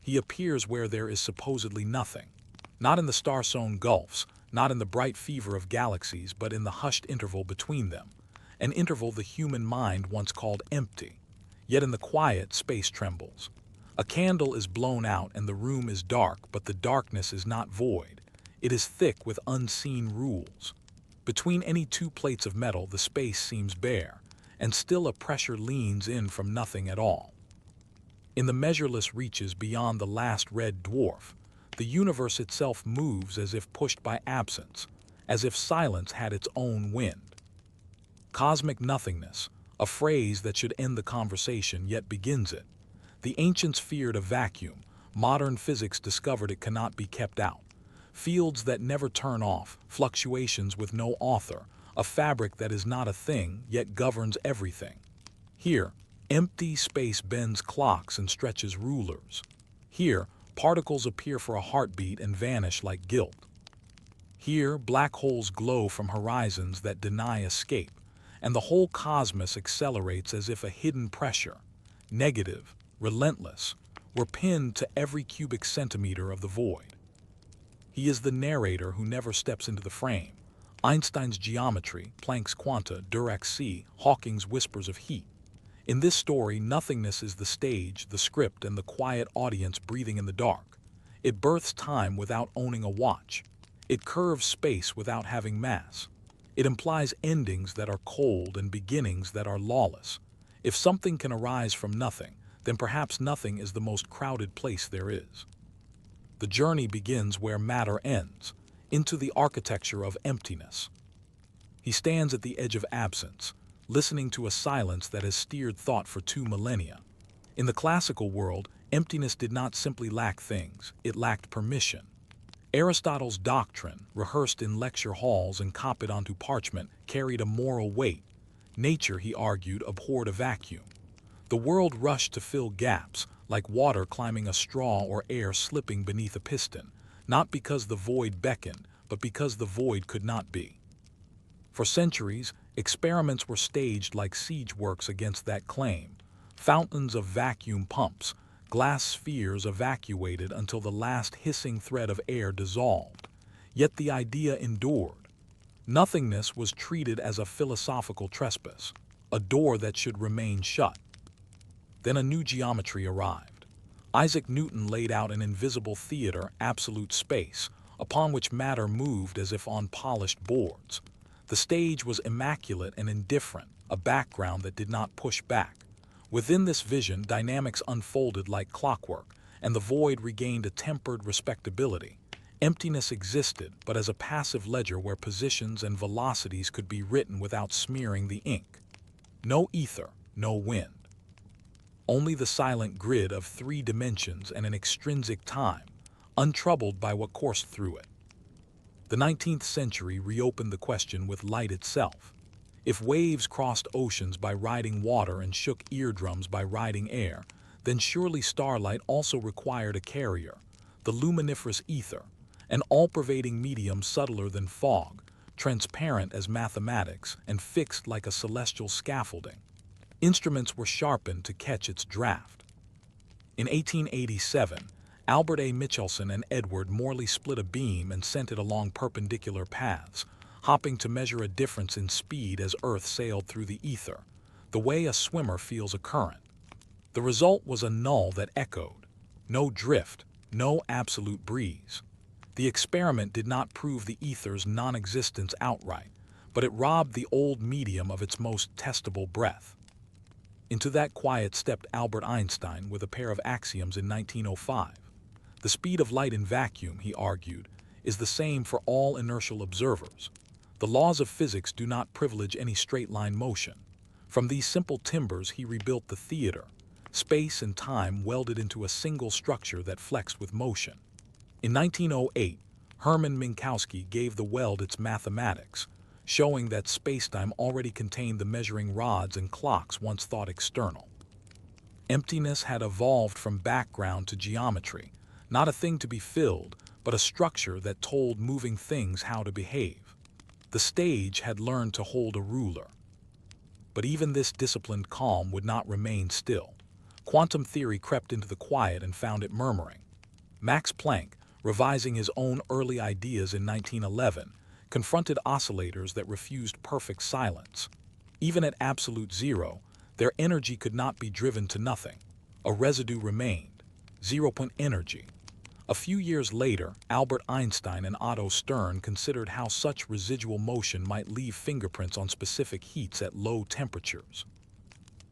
He appears where there is supposedly nothing. Not in the star-sown gulfs, not in the bright fever of galaxies, but in the hushed interval between them. An interval the human mind once called empty. Yet in the quiet, space trembles. A candle is blown out and the room is dark, but the darkness is not void. It is thick with unseen rules. Between any two plates of metal, the space seems bare, and still a pressure leans in from nothing at all. In the measureless reaches beyond the last red dwarf, the universe itself moves as if pushed by absence, as if silence had its own wind. Cosmic nothingness, a phrase that should end the conversation yet begins it. The ancients feared a vacuum. Modern physics discovered it cannot be kept out. Fields that never turn off, fluctuations with no author, a fabric that is not a thing yet governs everything. Here, empty space bends clocks and stretches rulers. Here, particles appear for a heartbeat and vanish like guilt. Here, black holes glow from horizons that deny escape, and the whole cosmos accelerates as if a hidden pressure, negative, relentless, were pinned to every cubic centimeter of the void. He is the narrator who never steps into the frame. Einstein's geometry, Planck's quanta, Dirac's sea, Hawking's whispers of heat. In this story, nothingness is the stage, the script, and the quiet audience breathing in the dark. It births time without owning a watch. It curves space without having mass. It implies endings that are cold and beginnings that are lawless. If something can arise from nothing, then perhaps nothing is the most crowded place there is. The journey begins where matter ends, into the architecture of emptiness. He stands at the edge of absence, listening to a silence that has steered thought for 2 millennia. In the classical world, emptiness did not simply lack things, it lacked permission. Aristotle's doctrine, rehearsed in lecture halls and copied onto parchment, carried a moral weight. Nature, he argued, abhorred a vacuum. The world rushed to fill gaps, like water climbing a straw or air slipping beneath a piston, not because the void beckoned, but because the void could not be. For centuries, experiments were staged like siege works against that claim. Fountains of vacuum pumps, glass spheres evacuated until the last hissing thread of air dissolved. Yet the idea endured. Nothingness was treated as a philosophical trespass, a door that should remain shut. Then a new geometry arrived. Isaac Newton laid out an invisible theater, absolute space, upon which matter moved as if on polished boards. The stage was immaculate and indifferent, a background that did not push back. Within this vision, dynamics unfolded like clockwork, and the void regained a tempered respectability. Emptiness existed, but as a passive ledger where positions and velocities could be written without smearing the ink. No ether, no wind. Only the silent grid of 3 dimensions and an extrinsic time, untroubled by what coursed through it. The 19th century reopened the question with light itself. If waves crossed oceans by riding water and shook eardrums by riding air, then surely starlight also required a carrier, the luminiferous ether, an all-pervading medium subtler than fog, transparent as mathematics and fixed like a celestial scaffolding. Instruments were sharpened to catch its draft. In 1887, Albert A. Michelson and Edward Morley split a beam and sent it along perpendicular paths, hopping to measure a difference in speed as Earth sailed through the ether, the way a swimmer feels a current. The result was a null that echoed. No drift, no absolute breeze. The experiment did not prove the ether's non-existence outright, but it robbed the old medium of its most testable breath. Into that quiet stepped Albert Einstein with a pair of axioms in 1905. The speed of light in vacuum, he argued, is the same for all inertial observers. The laws of physics do not privilege any straight-line motion. From these simple timbers he rebuilt the theater, space and time welded into a single structure that flexed with motion. In 1908, Hermann Minkowski gave the weld its mathematics, showing that spacetime already contained the measuring rods and clocks once thought external. Emptiness had evolved from background to geometry, not a thing to be filled, but a structure that told moving things how to behave. The stage had learned to hold a ruler. But even this disciplined calm would not remain still. Quantum theory crept into the quiet and found it murmuring. Max Planck, revising his own early ideas in 1911, confronted oscillators that refused perfect silence. Even at absolute zero, their energy could not be driven to nothing. A residue remained, zero-point energy. A few years later, Albert Einstein and Otto Stern considered how such residual motion might leave fingerprints on specific heats at low temperatures.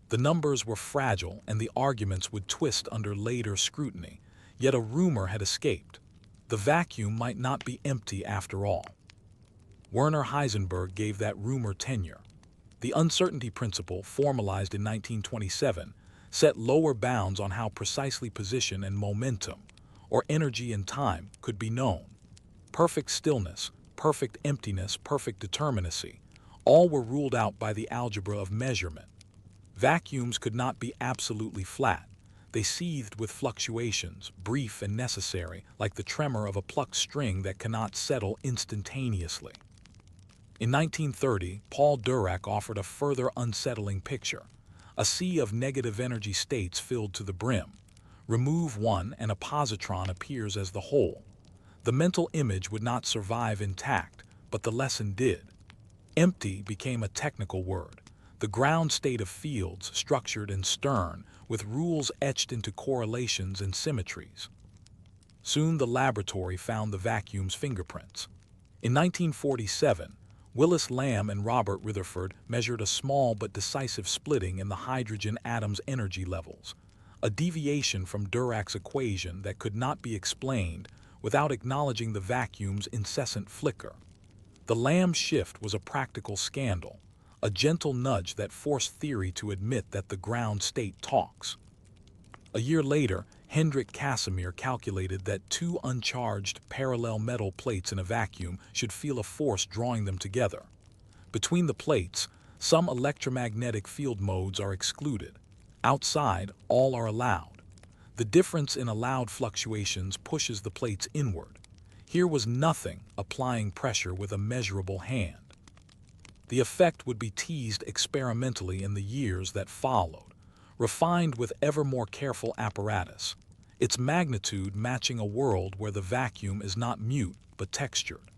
The numbers were fragile and the arguments would twist under later scrutiny, yet a rumor had escaped. The vacuum might not be empty after all. Werner Heisenberg gave that rumor tenure. The uncertainty principle, formalized in 1927, set lower bounds on how precisely position and momentum, or energy and time, could be known. Perfect stillness, perfect emptiness, perfect determinacy, all were ruled out by the algebra of measurement. Vacuums could not be absolutely flat. They seethed with fluctuations, brief and necessary, like the tremor of a plucked string that cannot settle instantaneously. In 1930, Paul Dirac offered a further unsettling picture. A sea of negative energy states filled to the brim. Remove one and a positron appears as the whole. The mental image would not survive intact, but the lesson did. Empty became a technical word. The ground state of fields, structured and stern, with rules etched into correlations and symmetries. Soon the laboratory found the vacuum's fingerprints. In 1947, Willis Lamb and Robert Rutherford measured a small but decisive splitting in the hydrogen atom's energy levels, a deviation from Dirac's equation that could not be explained without acknowledging the vacuum's incessant flicker. The Lamb shift was a practical scandal, a gentle nudge that forced theory to admit that the ground state talks. A year later, Hendrik Casimir calculated that two uncharged parallel metal plates in a vacuum should feel a force drawing them together. Between the plates, some electromagnetic field modes are excluded. Outside, all are allowed. The difference in allowed fluctuations pushes the plates inward. Here was nothing applying pressure with a measurable hand. The effect would be teased experimentally in the years that followed, refined with ever more careful apparatus, its magnitude matching a world where the vacuum is not mute but textured.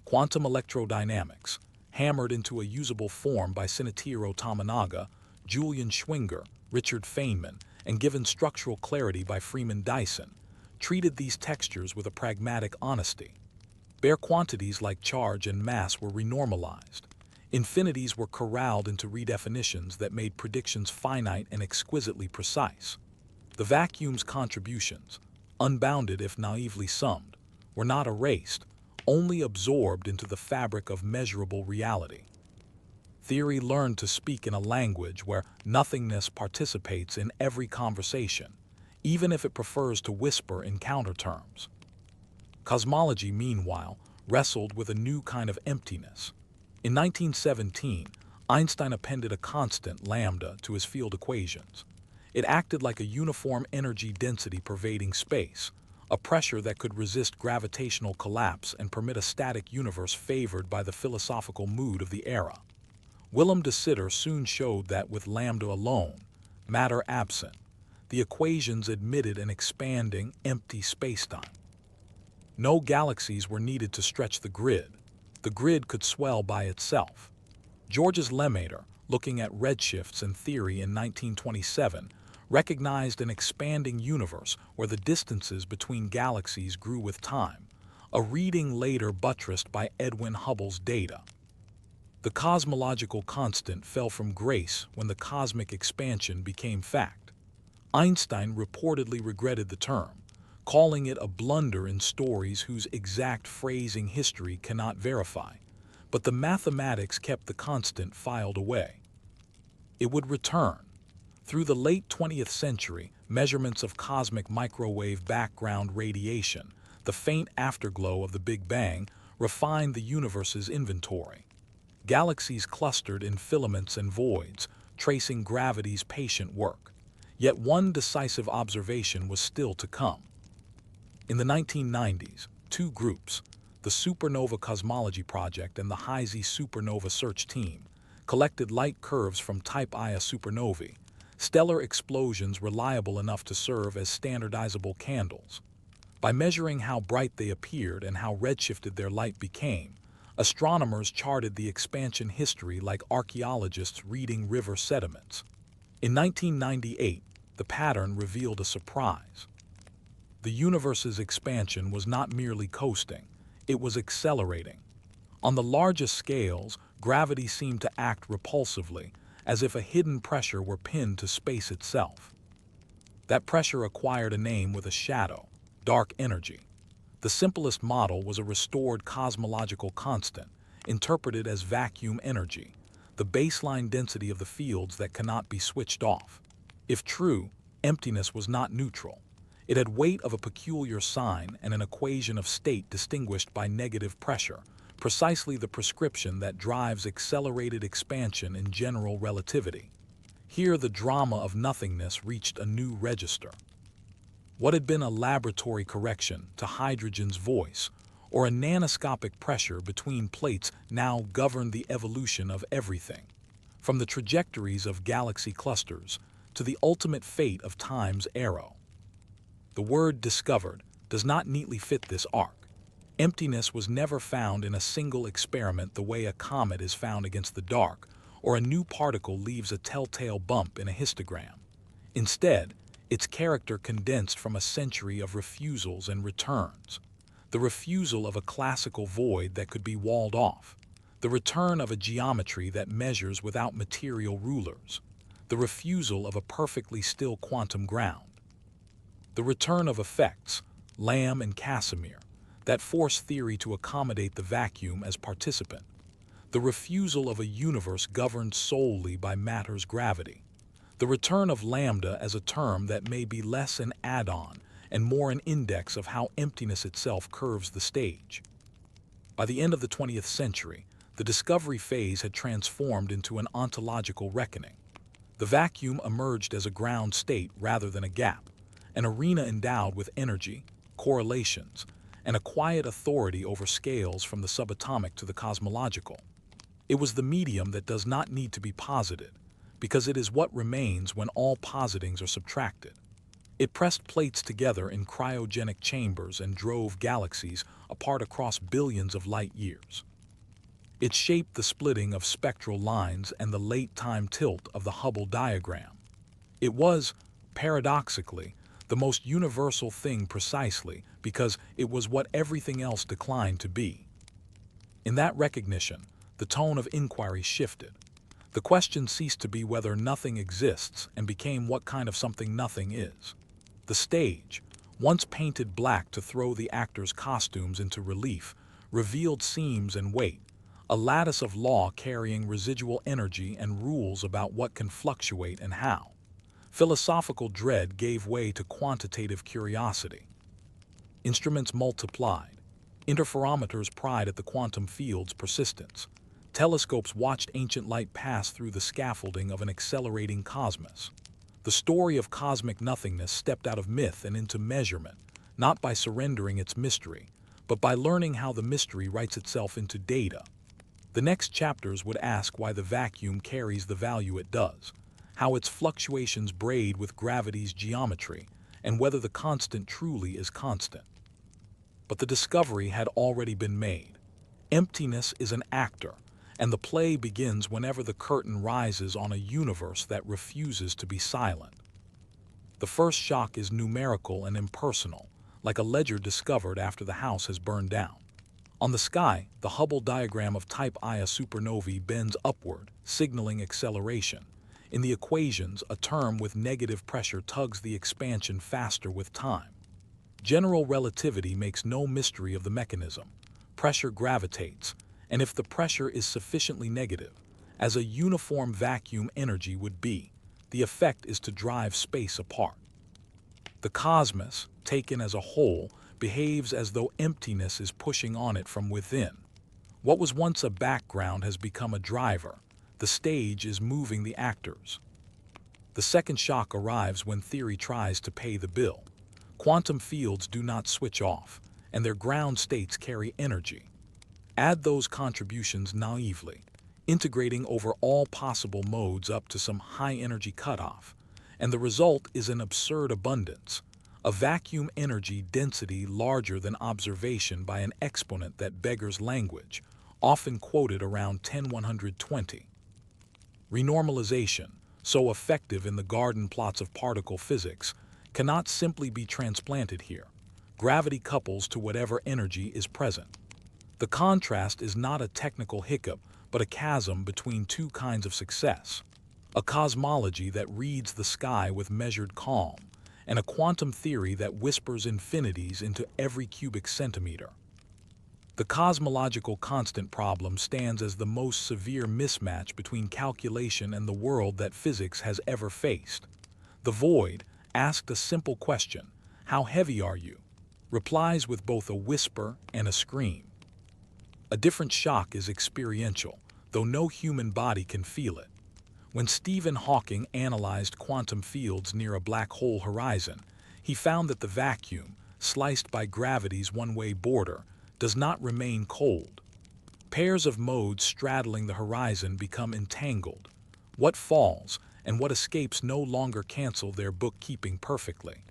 Quantum electrodynamics, hammered into a usable form by Shinichiro Tominaga, Julian Schwinger, Richard Feynman, and given structural clarity by Freeman Dyson, treated these textures with a pragmatic honesty. Bare quantities like charge and mass were renormalized. Infinities were corralled into redefinitions that made predictions finite and exquisitely precise. The vacuum's contributions, unbounded if naively summed, were not erased, only absorbed into the fabric of measurable reality. Theory learned to speak in a language where nothingness participates in every conversation, even if it prefers to whisper in counterterms. Cosmology, meanwhile, wrestled with a new kind of emptiness. In 1917, Einstein appended a constant, lambda, to his field equations. It acted like a uniform energy density pervading space, a pressure that could resist gravitational collapse and permit a static universe favored by the philosophical mood of the era. Willem de Sitter soon showed that with lambda alone, matter absent, the equations admitted an expanding, empty spacetime. No galaxies were needed to stretch the grid. The grid could swell by itself. Georges Lemaitre, looking at redshifts and theory in 1927, recognized an expanding universe where the distances between galaxies grew with time, a reading later buttressed by Edwin Hubble's data. The cosmological constant fell from grace when the cosmic expansion became fact. Einstein reportedly regretted the term, calling it a blunder in stories whose exact phrasing history cannot verify, but the mathematics kept the constant filed away. It would return. Through the late 20th century, measurements of cosmic microwave background radiation, the faint afterglow of the Big Bang, refined the universe's inventory. Galaxies clustered in filaments and voids, tracing gravity's patient work. Yet one decisive observation was still to come. In the 1990s, two groups, the Supernova Cosmology Project and the HISE Supernova Search Team, collected light curves from Type Ia supernovae, stellar explosions reliable enough to serve as standardizable candles. By measuring how bright they appeared and how redshifted their light became, astronomers charted the expansion history like archaeologists reading river sediments. In 1998, the pattern revealed a surprise. The universe's expansion was not merely coasting, it was accelerating. On the largest scales, gravity seemed to act repulsively, as if a hidden pressure were pinned to space itself. That pressure acquired a name with a shadow: dark energy. The simplest model was a restored cosmological constant, interpreted as vacuum energy, the baseline density of the fields that cannot be switched off. If true, emptiness was not neutral. It had weight of a peculiar sign and an equation of state distinguished by negative pressure, precisely the prescription that drives accelerated expansion in general relativity. Here the drama of nothingness reached a new register. What had been a laboratory correction to hydrogen's voice, or a nanoscopic pressure between plates, now governed the evolution of everything, from the trajectories of galaxy clusters to the ultimate fate of time's arrow. The word discovered does not neatly fit this arc. Emptiness was never found in a single experiment the way a comet is found against the dark, or a new particle leaves a telltale bump in a histogram. Instead, its character condensed from a century of refusals and returns. The refusal of a classical void that could be walled off. The return of a geometry that measures without material rulers. The refusal of a perfectly still quantum ground. The return of effects, Lamb and Casimir, that force theory to accommodate the vacuum as participant. The refusal of a universe governed solely by matter's gravity. The return of lambda as a term that may be less an add-on and more an index of how emptiness itself curves the stage. By the end of the 20th century, the discovery phase had transformed into an ontological reckoning. The vacuum emerged as a ground state rather than a gap, an arena endowed with energy, correlations, and a quiet authority over scales from the subatomic to the cosmological. It was the medium that does not need to be posited, because it is what remains when all positings are subtracted. It pressed plates together in cryogenic chambers and drove galaxies apart across billions of light years. It shaped the splitting of spectral lines and the late-time tilt of the Hubble diagram. It was, paradoxically, the most universal thing precisely because it was what everything else declined to be. In that recognition, the tone of inquiry shifted. The question ceased to be whether nothing exists and became what kind of something nothing is. The stage, once painted black to throw the actors' costumes into relief, revealed seams and weight, a lattice of law carrying residual energy and rules about what can fluctuate and how. Philosophical dread gave way to quantitative curiosity. Instruments multiplied. Interferometers pried at the quantum field's persistence. Telescopes watched ancient light pass through the scaffolding of an accelerating cosmos. The story of cosmic nothingness stepped out of myth and into measurement, not by surrendering its mystery, but by learning how the mystery writes itself into data. The next chapters would ask why the vacuum carries the value it does, how its fluctuations braid with gravity's geometry, and whether the constant truly is constant. But the discovery had already been made. Emptiness is an actor, and the play begins whenever the curtain rises on a universe that refuses to be silent. The first shock is numerical and impersonal, like a ledger discovered after the house has burned down. On the sky, the Hubble diagram of Type Ia supernovae bends upward, signaling acceleration. In the equations, a term with negative pressure tugs the expansion faster with time. General relativity makes no mystery of the mechanism. Pressure gravitates, and if the pressure is sufficiently negative, as a uniform vacuum energy would be, the effect is to drive space apart. The cosmos, taken as a whole, behaves as though emptiness is pushing on it from within. What was once a background has become a driver. The stage is moving the actors. The second shock arrives when theory tries to pay the bill. Quantum fields do not switch off, and their ground states carry energy. Add those contributions naively, integrating over all possible modes up to some high-energy cutoff, and the result is an absurd abundance, a vacuum energy density larger than observation by an exponent that beggars language, often quoted around 10^120. Renormalization, so effective in the garden plots of particle physics, cannot simply be transplanted here. Gravity couples to whatever energy is present. The contrast is not a technical hiccup, but a chasm between two kinds of success. A cosmology that reads the sky with measured calm, and a quantum theory that whispers infinities into every cubic centimeter. The cosmological constant problem stands as the most severe mismatch between calculation and the world that physics has ever faced. The void, asked a simple question, "How heavy are you?" replies with both a whisper and a scream. A different shock is experiential, though no human body can feel it. When Stephen Hawking analyzed quantum fields near a black hole horizon, he found that the vacuum, sliced by gravity's one-way border, does not remain cold. Pairs of modes straddling the horizon become entangled. What falls and what escapes no longer cancel their bookkeeping perfectly.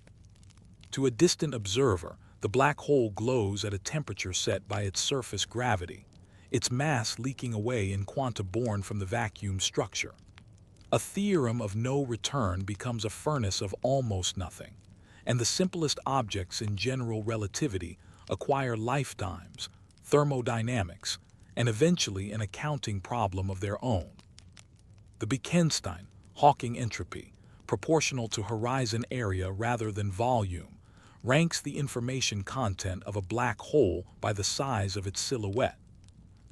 To a distant observer, the black hole glows at a temperature set by its surface gravity, its mass leaking away in quanta born from the vacuum structure. A theorem of no return becomes a furnace of almost nothing, and the simplest objects in general relativity acquire lifetimes, thermodynamics, and eventually an accounting problem of their own. The Bekenstein-Hawking entropy, proportional to horizon area rather than volume, ranks the information content of a black hole by the size of its silhouette.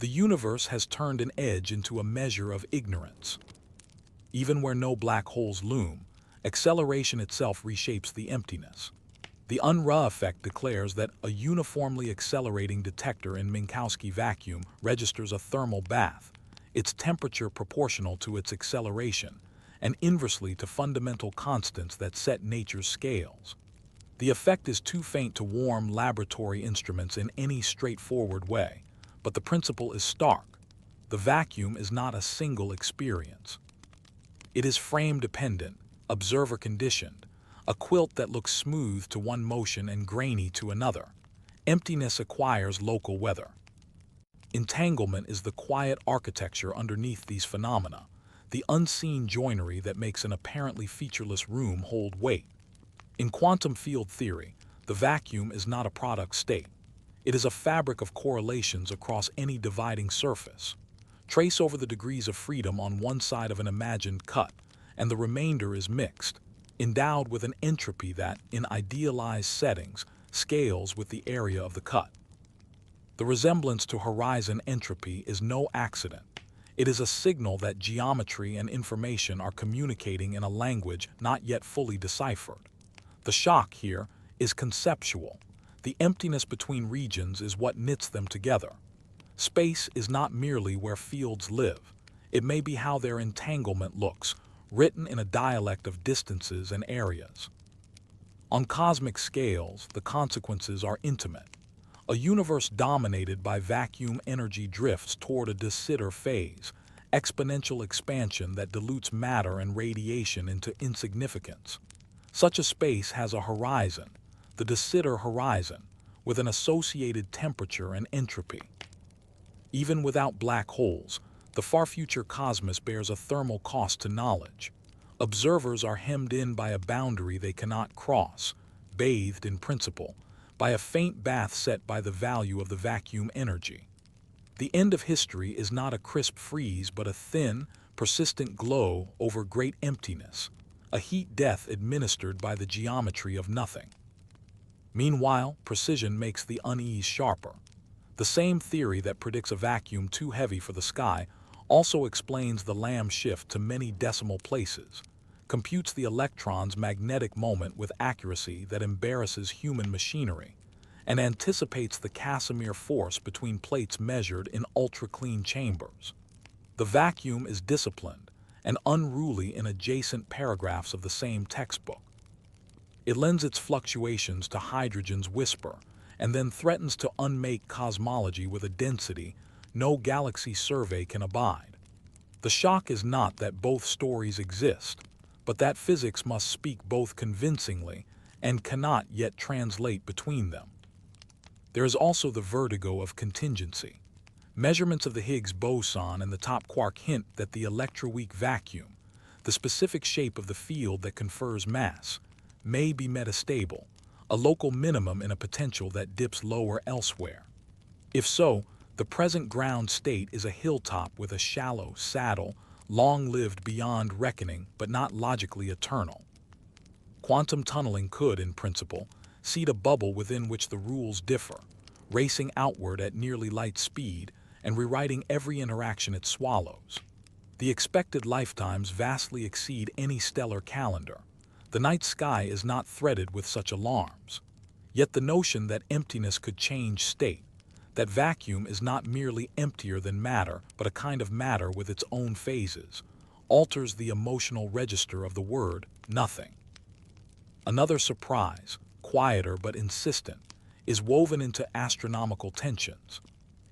The universe has turned an edge into a measure of ignorance. Even where no black holes loom, acceleration itself reshapes the emptiness. The Unruh effect declares that a uniformly accelerating detector in Minkowski vacuum registers a thermal bath, its temperature proportional to its acceleration, and inversely to fundamental constants that set nature's scales. The effect is too faint to warm laboratory instruments in any straightforward way, but the principle is stark. The vacuum is not a single experience. It is frame-dependent, observer-conditioned, a quilt that looks smooth to one motion and grainy to another. Emptiness acquires local weather. Entanglement is the quiet architecture underneath these phenomena, the unseen joinery that makes an apparently featureless room hold weight. In quantum field theory, the vacuum is not a product state. It is a fabric of correlations across any dividing surface. Trace over the degrees of freedom on one side of an imagined cut, and the remainder is mixed, endowed with an entropy that, in idealized settings, scales with the area of the cut. The resemblance to horizon entropy is no accident. It is a signal that geometry and information are communicating in a language not yet fully deciphered. The shock here is conceptual. The emptiness between regions is what knits them together. Space is not merely where fields live. It may be how their entanglement looks, written in a dialect of distances and areas. On cosmic scales, the consequences are intimate. A universe dominated by vacuum energy drifts toward a de Sitter phase, exponential expansion that dilutes matter and radiation into insignificance. Such a space has a horizon, the de Sitter horizon, with an associated temperature and entropy. Even without black holes, the far-future cosmos bears a thermal cost to knowledge. Observers are hemmed in by a boundary they cannot cross, bathed in principle, by a faint bath set by the value of the vacuum energy. The end of history is not a crisp freeze but a thin, persistent glow over great emptiness, a heat death administered by the geometry of nothing. Meanwhile, precision makes the unease sharper. The same theory that predicts a vacuum too heavy for the sky also explains the Lamb shift to many decimal places, computes the electron's magnetic moment with accuracy that embarrasses human machinery, and anticipates the Casimir force between plates measured in ultra-clean chambers. The vacuum is disciplined and unruly in adjacent paragraphs of the same textbook. It lends its fluctuations to hydrogen's whisper, and then threatens to unmake cosmology with a density no galaxy survey can abide. The shock is not that both stories exist. but that physics must speak both convincingly and cannot yet translate between them. There is also the vertigo of contingency. Measurements of the Higgs boson and the top quark hint that the electroweak vacuum, the specific shape of the field that confers mass, may be metastable, a local minimum in a potential that dips lower elsewhere. If so, the present ground state is a hilltop with a shallow saddle, long-lived beyond reckoning but not logically eternal. Quantum tunneling could, in principle, seed a bubble within which the rules differ, racing outward at nearly light speed and rewriting every interaction it swallows. The expected lifetimes vastly exceed any stellar calendar. The night sky is not threaded with such alarms. Yet the notion that emptiness could change state, that vacuum is not merely emptier than matter, but a kind of matter with its own phases, alters the emotional register of the word nothing. Another surprise, quieter but insistent, is woven into astronomical tensions.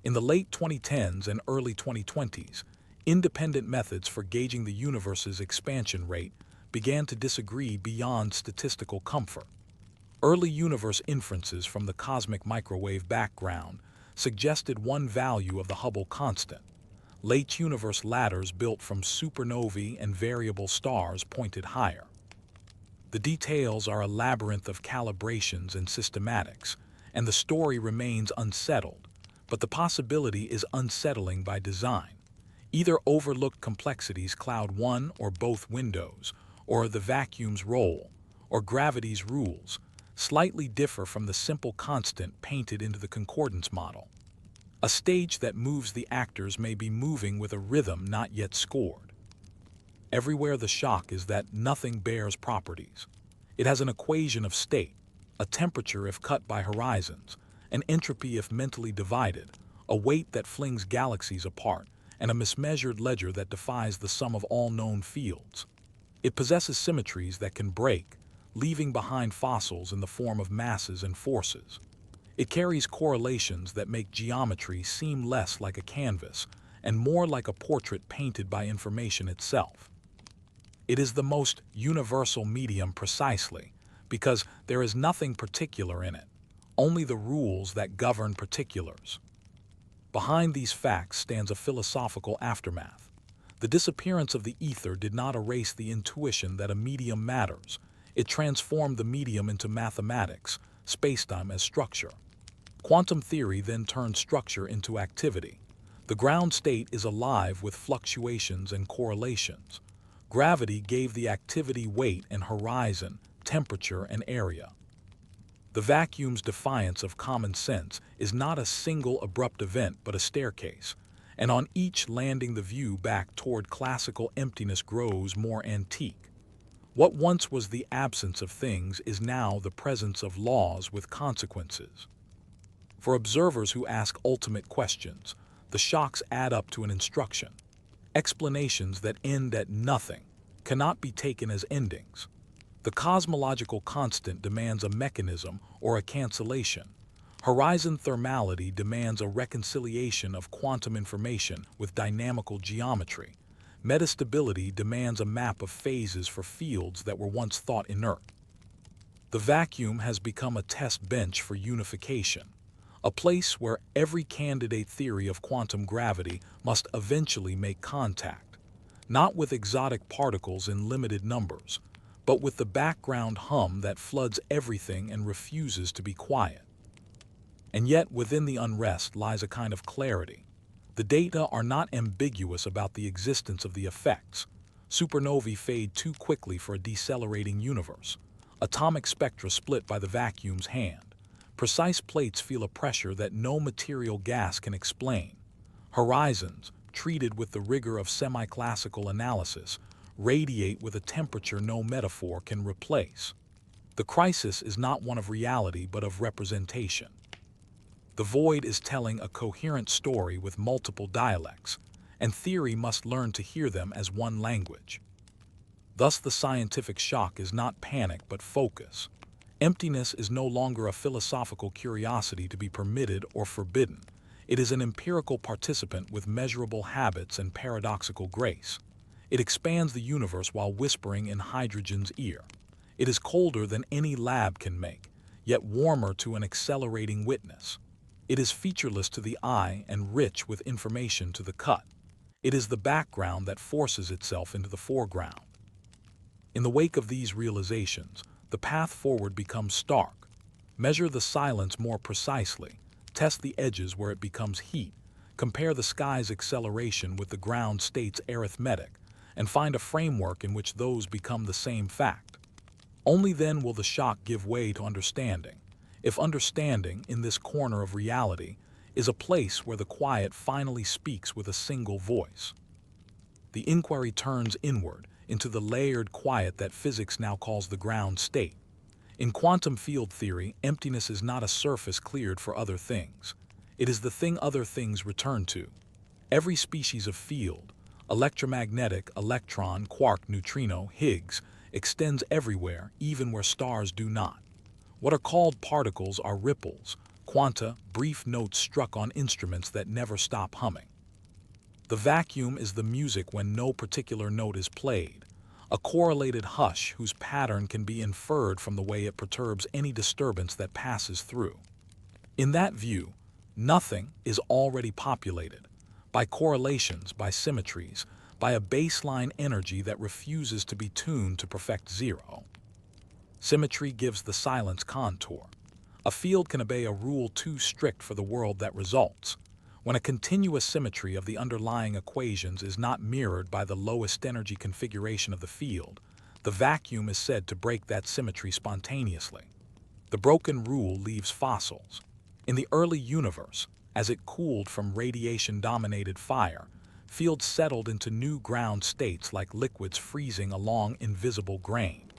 In the late 2010s and early 2020s, independent methods for gauging the universe's expansion rate began to disagree beyond statistical comfort. Early universe inferences from the cosmic microwave background suggested one value of the Hubble constant. Late universe ladders built from supernovae and variable stars pointed higher. The details are a labyrinth of calibrations and systematics, and the story remains unsettled, but the possibility is unsettling by design. Either overlooked complexities cloud one or both windows, or the vacuum's role, or gravity's rules, slightly differ from the simple constant painted into the concordance model. A stage that moves the actors may be moving with a rhythm not yet scored. Everywhere the shock is that nothing bears properties. It has an equation of state, a temperature if cut by horizons, an entropy if mentally divided, a weight that flings galaxies apart, and a mismeasured ledger that defies the sum of all known fields. It possesses symmetries that can break, leaving behind fossils in the form of masses and forces. It carries correlations that make geometry seem less like a canvas and more like a portrait painted by information itself. It is the most universal medium precisely because there is nothing particular in it, only the rules that govern particulars. Behind these facts stands a philosophical aftermath. The disappearance of the ether did not erase the intuition that a medium matters. It transformed the medium into mathematics, spacetime as structure. Quantum theory then turned structure into activity. The ground state is alive with fluctuations and correlations. Gravity gave the activity weight and horizon, temperature and area. The vacuum's defiance of common sense is not a single abrupt event but a staircase, and on each landing the view back toward classical emptiness grows more antique. What once was the absence of things is now the presence of laws with consequences. For observers who ask ultimate questions, the shocks add up to an instruction. Explanations that end at nothing cannot be taken as endings. The cosmological constant demands a mechanism or a cancellation. Horizon thermality demands a reconciliation of quantum information with dynamical geometry. Metastability demands a map of phases for fields that were once thought inert. The vacuum has become a test bench for unification, a place where every candidate theory of quantum gravity must eventually make contact, not with exotic particles in limited numbers, but with the background hum that floods everything and refuses to be quiet. And yet within the unrest lies a kind of clarity. The data are not ambiguous about the existence of the effects. Supernovae fade too quickly for a decelerating universe. Atomic spectra split by the vacuum's hand. Precise plates feel a pressure that no material gas can explain. Horizons, treated with the rigor of semi-classical analysis, radiate with a temperature no metaphor can replace. The crisis is not one of reality but of representation. The void is telling a coherent story with multiple dialects, and theory must learn to hear them as one language. Thus the scientific shock is not panic but focus. Emptiness is no longer a philosophical curiosity to be permitted or forbidden. It is an empirical participant with measurable habits and paradoxical grace. It expands the universe while whispering in hydrogen's ear. It is colder than any lab can make, yet warmer to an accelerating witness. It is featureless to the eye and rich with information to the cut. It is the background that forces itself into the foreground. In the wake of these realizations, the path forward becomes stark. Measure the silence more precisely, test the edges where it becomes heat, compare the sky's acceleration with the ground state's arithmetic, and find a framework in which those become the same fact. Only then will the shock give way to understanding, if understanding, in this corner of reality, is a place where the quiet finally speaks with a single voice. The inquiry turns inward, into the layered quiet that physics now calls the ground state. In quantum field theory, emptiness is not a surface cleared for other things. It is the thing other things return to. Every species of field, electromagnetic, electron, quark, neutrino, Higgs, extends everywhere, even where stars do not. What are called particles are ripples, quanta, brief notes struck on instruments that never stop humming. The vacuum is the music when no particular note is played, a correlated hush whose pattern can be inferred from the way it perturbs any disturbance that passes through. In that view, nothing is already populated, by correlations, by symmetries, by a baseline energy that refuses to be tuned to perfect zero. Symmetry gives the silence contour. A field can obey a rule too strict for the world that results. When a continuous symmetry of the underlying equations is not mirrored by the lowest energy configuration of the field, the vacuum is said to break that symmetry spontaneously. The broken rule leaves fossils. In the early universe, as it cooled from radiation-dominated fire, fields settled into new ground states like liquids freezing along invisible grain.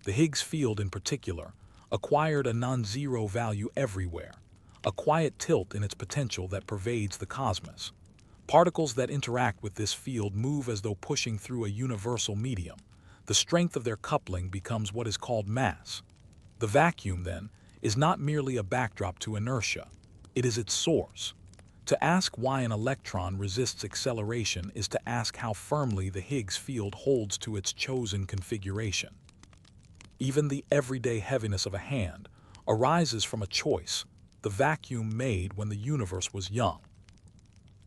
The Higgs field in particular acquired a non-zero value everywhere, a quiet tilt in its potential that pervades the cosmos. Particles that interact with this field move as though pushing through a universal medium. The strength of their coupling becomes what is called mass. The vacuum, then, is not merely a backdrop to inertia. It is its source. To ask why an electron resists acceleration is to ask how firmly the Higgs field holds to its chosen configuration. Even the everyday heaviness of a hand arises from a choice, the vacuum made when the universe was young.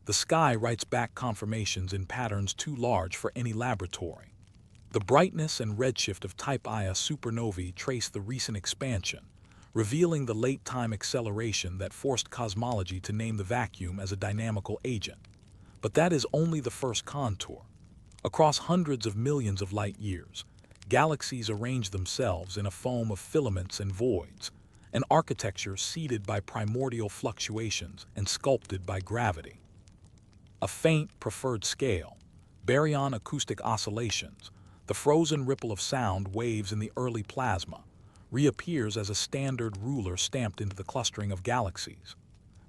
The sky writes back confirmations in patterns too large for any laboratory. The brightness and redshift of Type Ia supernovae trace the recent expansion, revealing the late-time acceleration that forced cosmology to name the vacuum as a dynamical agent. But that is only the first contour. Across hundreds of millions of light years, galaxies arrange themselves in a foam of filaments and voids, an architecture seeded by primordial fluctuations and sculpted by gravity. A faint, preferred scale, baryon acoustic oscillations, the frozen ripple of sound waves in the early plasma, reappears as a standard ruler stamped into the clustering of galaxies.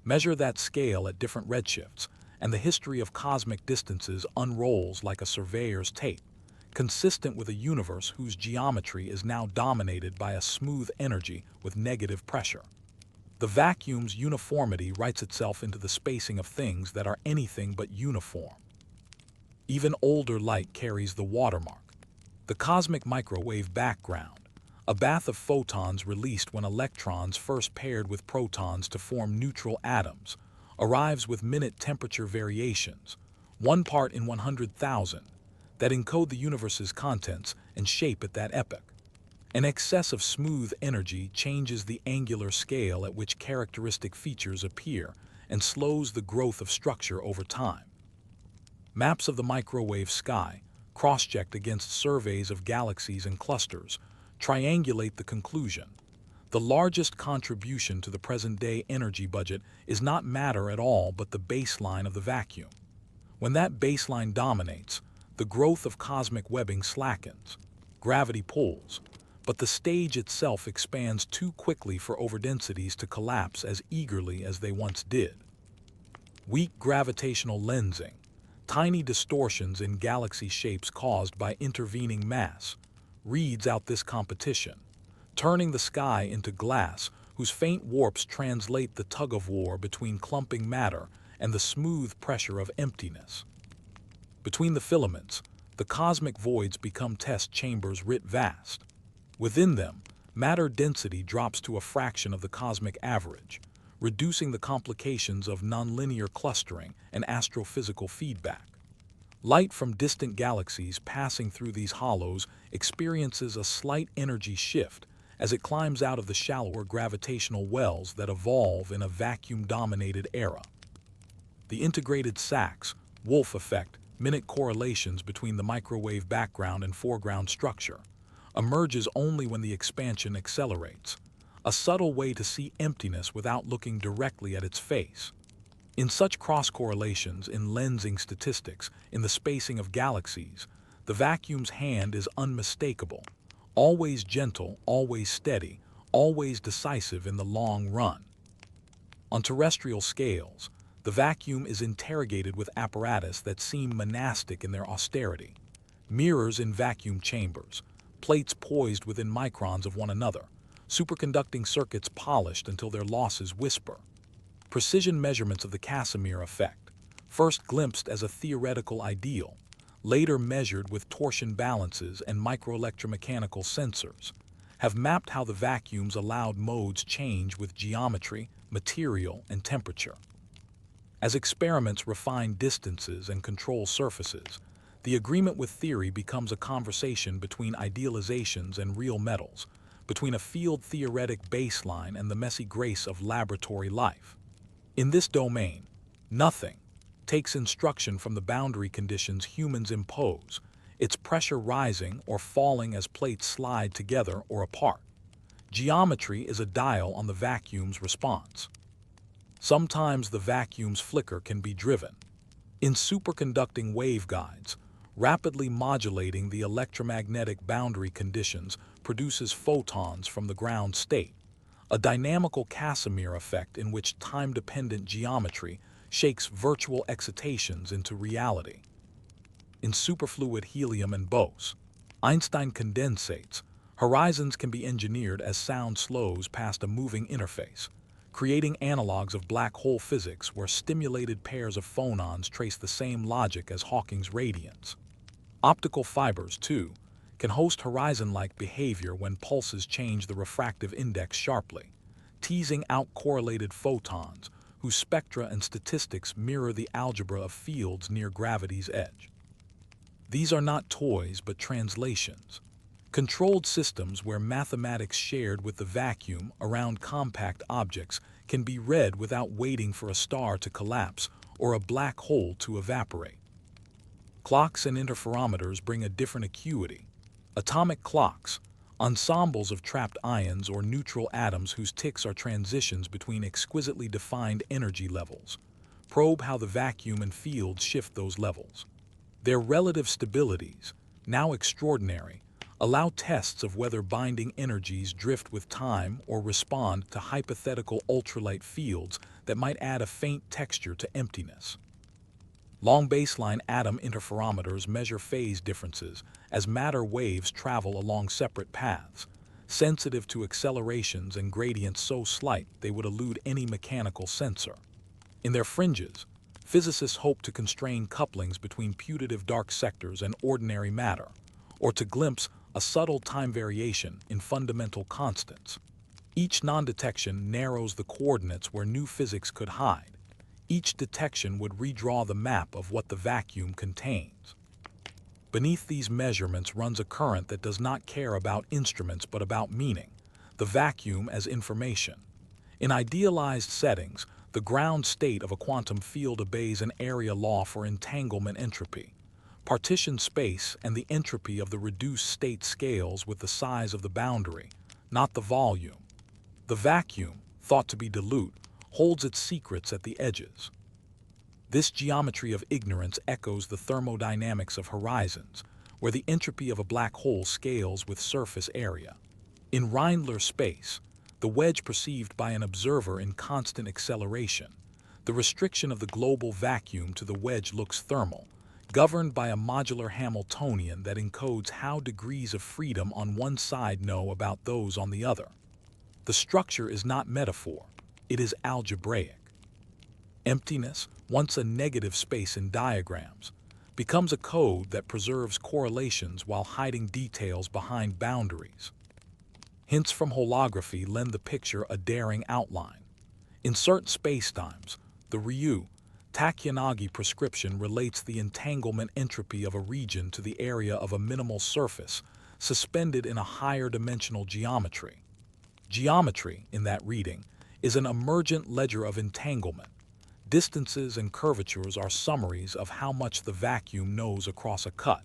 Measure that scale at different redshifts, and the history of cosmic distances unrolls like a surveyor's tape, consistent with a universe whose geometry is now dominated by a smooth energy with negative pressure. The vacuum's uniformity writes itself into the spacing of things that are anything but uniform. Even older light carries the watermark. The cosmic microwave background, a bath of photons released when electrons first paired with protons to form neutral atoms, arrives with minute temperature variations, 1 part in 100,000, that encode the universe's contents and shape at that epoch. An excess of smooth energy changes the angular scale at which characteristic features appear and slows the growth of structure over time. Maps of the microwave sky, cross-checked against surveys of galaxies and clusters, triangulate the conclusion. The largest contribution to the present-day energy budget is not matter at all but the baseline of the vacuum. When that baseline dominates, the growth of cosmic webbing slackens. Gravity pulls, but the stage itself expands too quickly for overdensities to collapse as eagerly as they once did. Weak gravitational lensing, tiny distortions in galaxy shapes caused by intervening mass, reads out this competition, turning the sky into glass whose faint warps translate the tug-of-war between clumping matter and the smooth pressure of emptiness. Between the filaments, the cosmic voids become test chambers writ vast. Within them, matter density drops to a fraction of the cosmic average, reducing the complications of nonlinear clustering and astrophysical feedback. Light from distant galaxies passing through these hollows experiences a slight energy shift as it climbs out of the shallower gravitational wells that evolve in a vacuum-dominated era. The integrated Sachs-Wolf effect, minute correlations between the microwave background and foreground structure, emerges only when the expansion accelerates, a subtle way to see emptiness without looking directly at its face. In such cross-correlations in lensing statistics, in the spacing of galaxies, the vacuum's hand is unmistakable, always gentle, always steady, always decisive in the long run. On terrestrial scales, the vacuum is interrogated with apparatus that seem monastic in their austerity. Mirrors in vacuum chambers, plates poised within microns of one another, superconducting circuits polished until their losses whisper. Precision measurements of the Casimir effect, first glimpsed as a theoretical ideal, later measured with torsion balances and microelectromechanical sensors, have mapped how the vacuum's allowed modes change with geometry, material, and temperature. As experiments refine distances and control surfaces, the agreement with theory becomes a conversation between idealizations and real metals, between a field-theoretic baseline and the messy grace of laboratory life. In this domain, nothing takes instruction from the boundary conditions humans impose, its pressure rising or falling as plates slide together or apart. Geometry is a dial on the vacuum's response. Sometimes the vacuum's flicker can be driven. In superconducting waveguides, rapidly modulating the electromagnetic boundary conditions produces photons from the ground state, a dynamical Casimir effect in which time-dependent geometry shakes virtual excitations into reality. In superfluid helium and Bose-Einstein condensates, horizons can be engineered as sound slows past a moving interface, creating analogs of black hole physics where stimulated pairs of phonons trace the same logic as Hawking's radiance. Optical fibers, too, can host horizon-like behavior when pulses change the refractive index sharply, teasing out correlated photons whose spectra and statistics mirror the algebra of fields near gravity's edge. These are not toys but translations, controlled systems where mathematics shared with the vacuum around compact objects can be read without waiting for a star to collapse or a black hole to evaporate. Clocks and interferometers bring a different acuity. Atomic clocks, ensembles of trapped ions or neutral atoms whose ticks are transitions between exquisitely defined energy levels, probe how the vacuum and fields shift those levels. Their relative stabilities, now extraordinary, allow tests of whether binding energies drift with time or respond to hypothetical ultralight fields that might add a faint texture to emptiness. Long baseline atom interferometers measure phase differences as matter waves travel along separate paths, sensitive to accelerations and gradients so slight they would elude any mechanical sensor. In their fringes, physicists hope to constrain couplings between putative dark sectors and ordinary matter, or to glimpse a subtle time variation in fundamental constants. Each non-detection narrows the coordinates where new physics could hide. Each detection would redraw the map of what the vacuum contains. Beneath these measurements runs a current that does not care about instruments but about meaning, the vacuum as information. In idealized settings, the ground state of a quantum field obeys an area law for entanglement entropy. Partitioned space and the entropy of the reduced state scales with the size of the boundary, not the volume. The vacuum, thought to be dilute, holds its secrets at the edges. This geometry of ignorance echoes the thermodynamics of horizons, where the entropy of a black hole scales with surface area. In Reindler space, the wedge perceived by an observer in constant acceleration, the restriction of the global vacuum to the wedge looks thermal, governed by a modular Hamiltonian that encodes how degrees of freedom on one side know about those on the other. The structure is not metaphor, it is algebraic. Emptiness, once a negative space in diagrams, becomes a code that preserves correlations while hiding details behind boundaries. Hints from holography lend the picture a daring outline. In certain spacetimes, the Ryu Tachyanagi prescription relates the entanglement entropy of a region to the area of a minimal surface, suspended in a higher dimensional geometry. Geometry, in that reading, is an emergent ledger of entanglement. Distances and curvatures are summaries of how much the vacuum knows across a cut.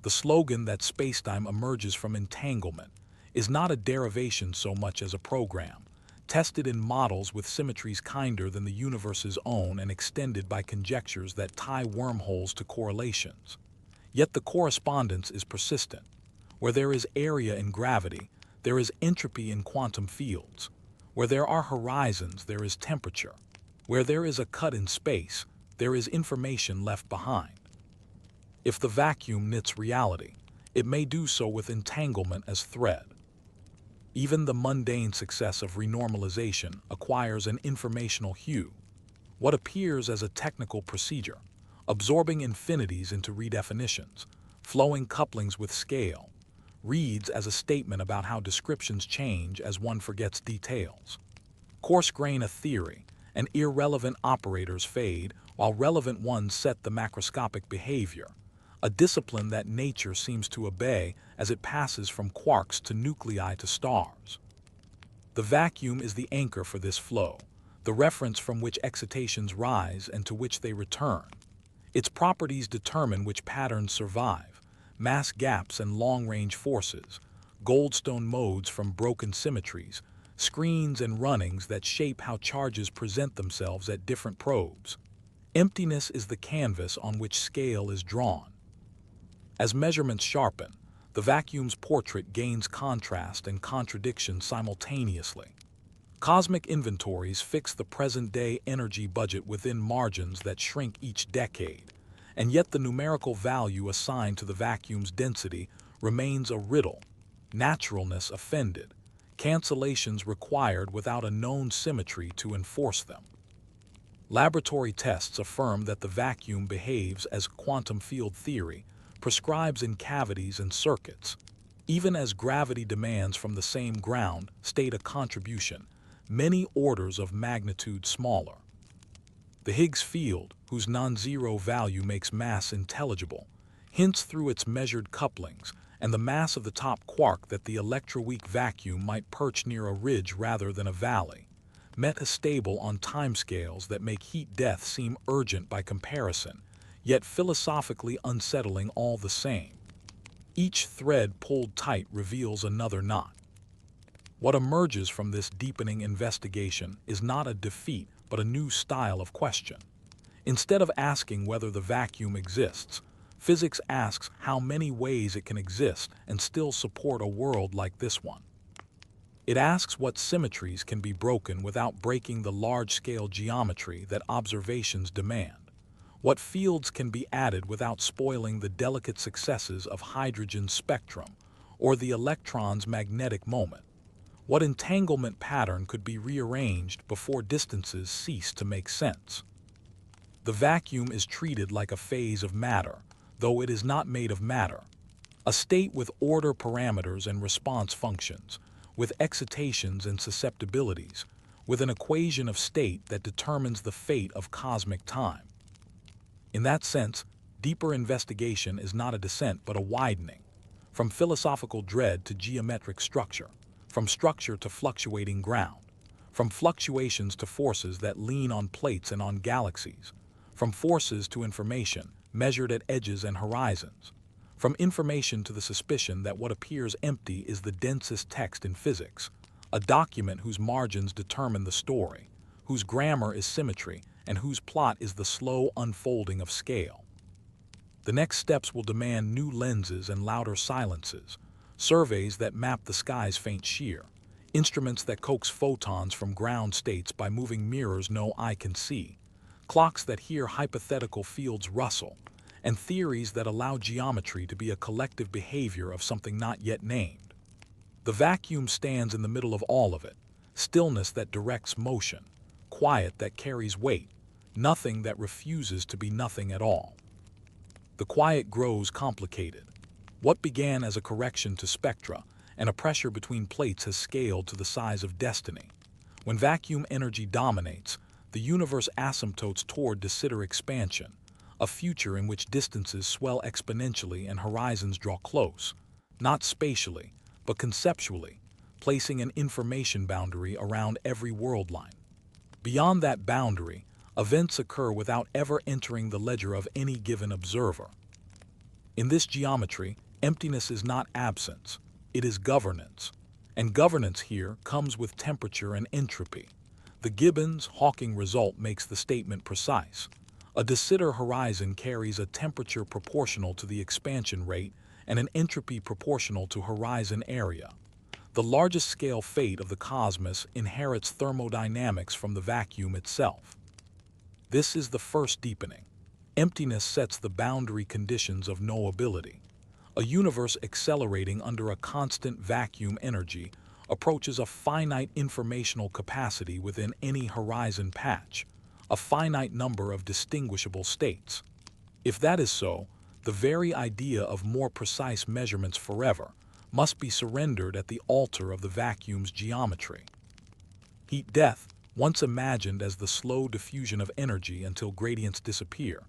The slogan that spacetime emerges from entanglement is not a derivation so much as a program, tested in models with symmetries kinder than the universe's own and extended by conjectures that tie wormholes to correlations. Yet the correspondence is persistent. Where there is area in gravity, there is entropy in quantum fields. Where there are horizons, there is temperature. Where there is a cut in space, there is information left behind. If the vacuum knits reality, it may do so with entanglement as thread. Even the mundane success of renormalization acquires an informational hue. What appears as a technical procedure, absorbing infinities into redefinitions, flowing couplings with scale, reads as a statement about how descriptions change as one forgets details. Coarse grain a theory, and irrelevant operators fade while relevant ones set the macroscopic behavior, a discipline that nature seems to obey as it passes from quarks to nuclei to stars. The vacuum is the anchor for this flow, the reference from which excitations rise and to which they return. Its properties determine which patterns survive, mass gaps and long-range forces, Goldstone modes from broken symmetries, screens and runnings that shape how charges present themselves at different probes. Emptiness is the canvas on which scale is drawn. As measurements sharpen, the vacuum's portrait gains contrast and contradiction simultaneously. Cosmic inventories fix the present-day energy budget within margins that shrink each decade, and yet the numerical value assigned to the vacuum's density remains a riddle. Naturalness offended, cancellations required without a known symmetry to enforce them. Laboratory tests affirm that the vacuum behaves as quantum field theory prescribes in cavities and circuits. Even as gravity demands from the same ground state a contribution, many orders of magnitude smaller. The Higgs field, whose non-zero value makes mass intelligible, hints through its measured couplings and the mass of the top quark that the electroweak vacuum might perch near a ridge rather than a valley, metastable on timescales that make heat death seem urgent by comparison, yet philosophically unsettling all the same. Each thread pulled tight reveals another knot. What emerges from this deepening investigation is not a defeat but a new style of question. Instead of asking whether the vacuum exists, physics asks how many ways it can exist and still support a world like this one. It asks what symmetries can be broken without breaking the large-scale geometry that observations demand. What fields can be added without spoiling the delicate successes of hydrogen's spectrum or the electron's magnetic moment? What entanglement pattern could be rearranged before distances cease to make sense? The vacuum is treated like a phase of matter, though it is not made of matter. A state with order parameters and response functions, with excitations and susceptibilities, with an equation of state that determines the fate of cosmic time. In that sense, deeper investigation is not a descent but a widening, from philosophical dread to geometric structure, from structure to fluctuating ground, from fluctuations to forces that lean on plates and on galaxies, from forces to information measured at edges and horizons, from information to the suspicion that what appears empty is the densest text in physics, a document whose margins determine the story, whose grammar is symmetry, and whose plot is the slow unfolding of scale. The next steps will demand new lenses and louder silences, surveys that map the sky's faint sheer, instruments that coax photons from ground states by moving mirrors no eye can see, clocks that hear hypothetical fields rustle, and theories that allow geometry to be a collective behavior of something not yet named. The vacuum stands in the middle of all of it, stillness that directs motion, quiet that carries weight, nothing that refuses to be nothing at all. the quiet grows complicated. What began as a correction to spectra and a pressure between plates has scaled to the size of destiny. When vacuum energy dominates, the universe asymptotes toward de Sitter expansion, a future in which distances swell exponentially and horizons draw close, not spatially, but conceptually, placing an information boundary around every world line. Beyond that boundary, events occur without ever entering the ledger of any given observer. In this geometry, emptiness is not absence, it is governance. And governance here comes with temperature and entropy. The Gibbons-Hawking result makes the statement precise. A de Sitter horizon carries a temperature proportional to the expansion rate and an entropy proportional to horizon area. The largest scale fate of the cosmos inherits thermodynamics from the vacuum itself. This is the first deepening. Emptiness sets the boundary conditions of knowability. A universe accelerating under a constant vacuum energy approaches a finite informational capacity within any horizon patch, a finite number of distinguishable states. If that is so, the very idea of more precise measurements forever must be surrendered at the altar of the vacuum's geometry. Heat-death, once imagined as the slow diffusion of energy until gradients disappear,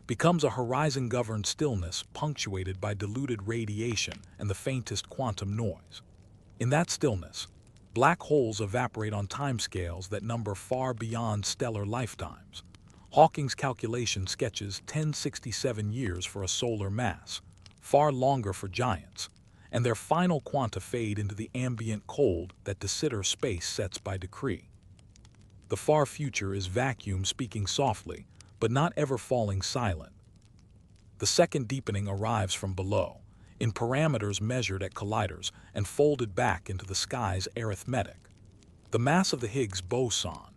becomes a horizon-governed stillness punctuated by diluted radiation and the faintest quantum noise. In that stillness, black holes evaporate on timescales that number far beyond stellar lifetimes. Hawking's calculation sketches 1067 years for a solar mass, far longer for giants, and their final quanta fade into the ambient cold that de Sitter space sets by decree. The far future is vacuum speaking softly, but not ever falling silent. The second deepening arrives from below, in parameters measured at colliders and folded back into the sky's arithmetic. The mass of the Higgs boson,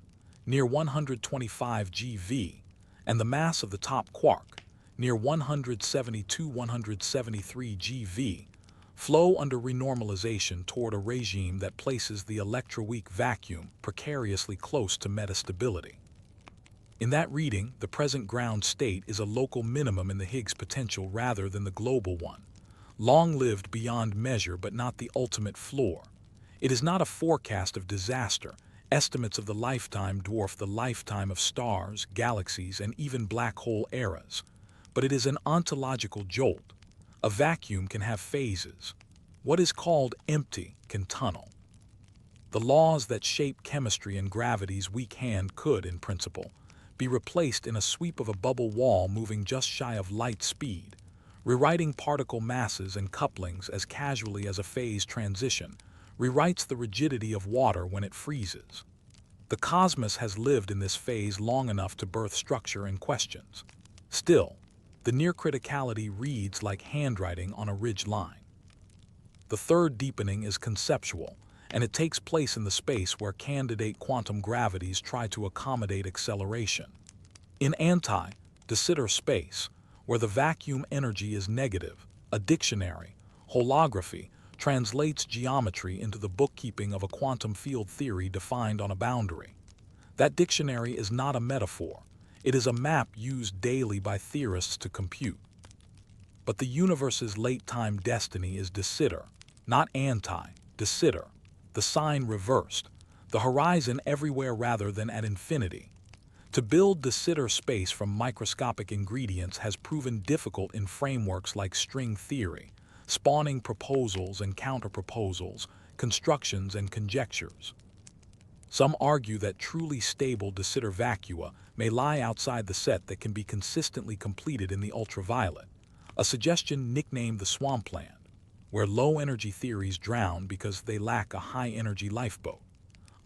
near 125 GeV, and the mass of the top quark, near 172-173 GeV, flow under renormalization toward a regime that places the electroweak vacuum precariously close to metastability. In that reading, the present ground state is a local minimum in the Higgs potential rather than the global one, long-lived beyond measure but not the ultimate floor. It is not a forecast of disaster. Estimates of the lifetime dwarf the lifetime of stars, galaxies, and even black hole eras. But it is an ontological jolt. A vacuum can have phases. What is called empty can tunnel. The laws that shape chemistry and gravity's weak hand could, in principle, be replaced in a sweep of a bubble wall moving just shy of light speed, rewriting particle masses and couplings as casually as a phase transition rewrites the rigidity of water when it freezes. The cosmos has lived in this phase long enough to birth structure and questions. Still, the near criticality reads like handwriting on a ridge line. The third deepening is conceptual, and it takes place in the space where candidate quantum gravities try to accommodate acceleration. In anti-de Sitter space, where the vacuum energy is negative, a dictionary, holography, translates geometry into the bookkeeping of a quantum field theory defined on a boundary. That dictionary is not a metaphor. It is a map used daily by theorists to compute. But the universe's late-time destiny is de Sitter, not anti-de Sitter. The sign reversed, the horizon everywhere rather than at infinity. To build de Sitter space from microscopic ingredients has proven difficult in frameworks like string theory, spawning proposals and counterproposals, constructions and conjectures. Some argue that truly stable de Sitter vacua may lie outside the set that can be consistently completed in the ultraviolet, a suggestion nicknamed the swampland, where low-energy theories drown because they lack a high-energy lifeboat.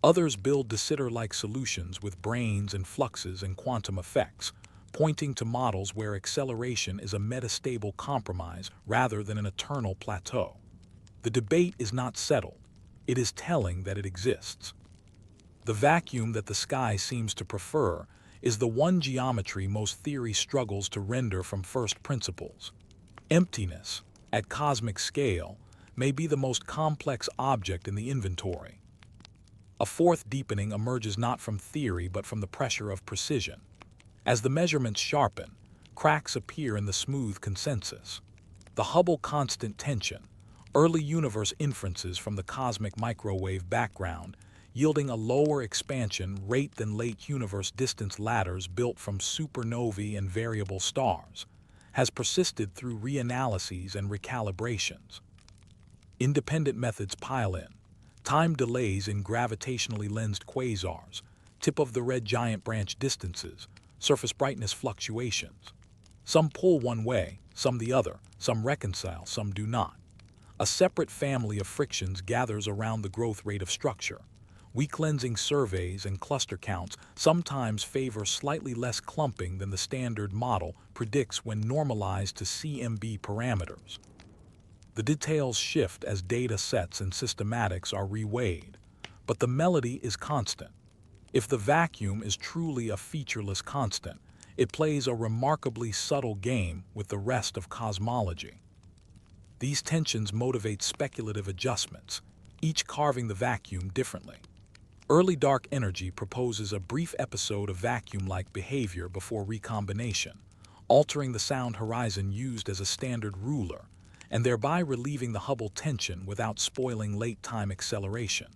Others build de Sitter-like solutions with branes and fluxes and quantum effects, pointing to models where acceleration is a metastable compromise rather than an eternal plateau. The debate is not settled. It is telling that it exists. The vacuum that the sky seems to prefer is the one geometry most theory struggles to render from first principles. Emptiness, at cosmic scale, may be the most complex object in the inventory. A fourth deepening emerges not from theory but from the pressure of precision. As the measurements sharpen, cracks appear in the smooth consensus. The Hubble constant tension, early universe inferences from the cosmic microwave background, yielding a lower expansion rate than late universe distance ladders built from supernovae and variable stars, has persisted through reanalyses and recalibrations. Independent methods pile in. Time delays in gravitationally lensed quasars, tip of the red giant branch distances, surface brightness fluctuations. Some pull one way, some the other, some reconcile, some do not. A separate family of frictions gathers around the growth rate of structure. Weak lensing surveys and cluster counts sometimes favor slightly less clumping than the standard model predicts when normalized to CMB parameters. The details shift as data sets and systematics are reweighed, but the melody is constant. If the vacuum is truly a featureless constant, it plays a remarkably subtle game with the rest of cosmology. These tensions motivate speculative adjustments, each carving the vacuum differently. Early dark energy proposes a brief episode of vacuum-like behavior before recombination, altering the sound horizon used as a standard ruler, and thereby relieving the Hubble tension without spoiling late-time acceleration.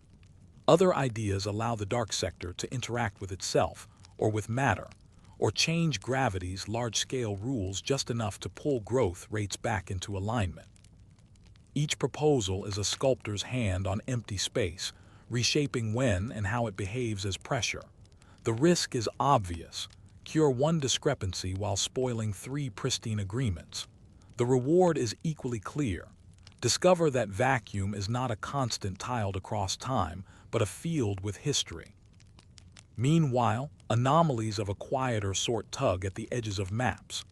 Other ideas allow the dark sector to interact with itself, or with matter, or change gravity's large-scale rules just enough to pull growth rates back into alignment. Each proposal is a sculptor's hand on empty space, reshaping when and how it behaves as pressure. The risk is obvious: cure one discrepancy while spoiling three pristine agreements. The reward is equally clear: discover that vacuum is not a constant tiled across time, but a field with history. Meanwhile, anomalies of a quieter sort tug at the edges of maps.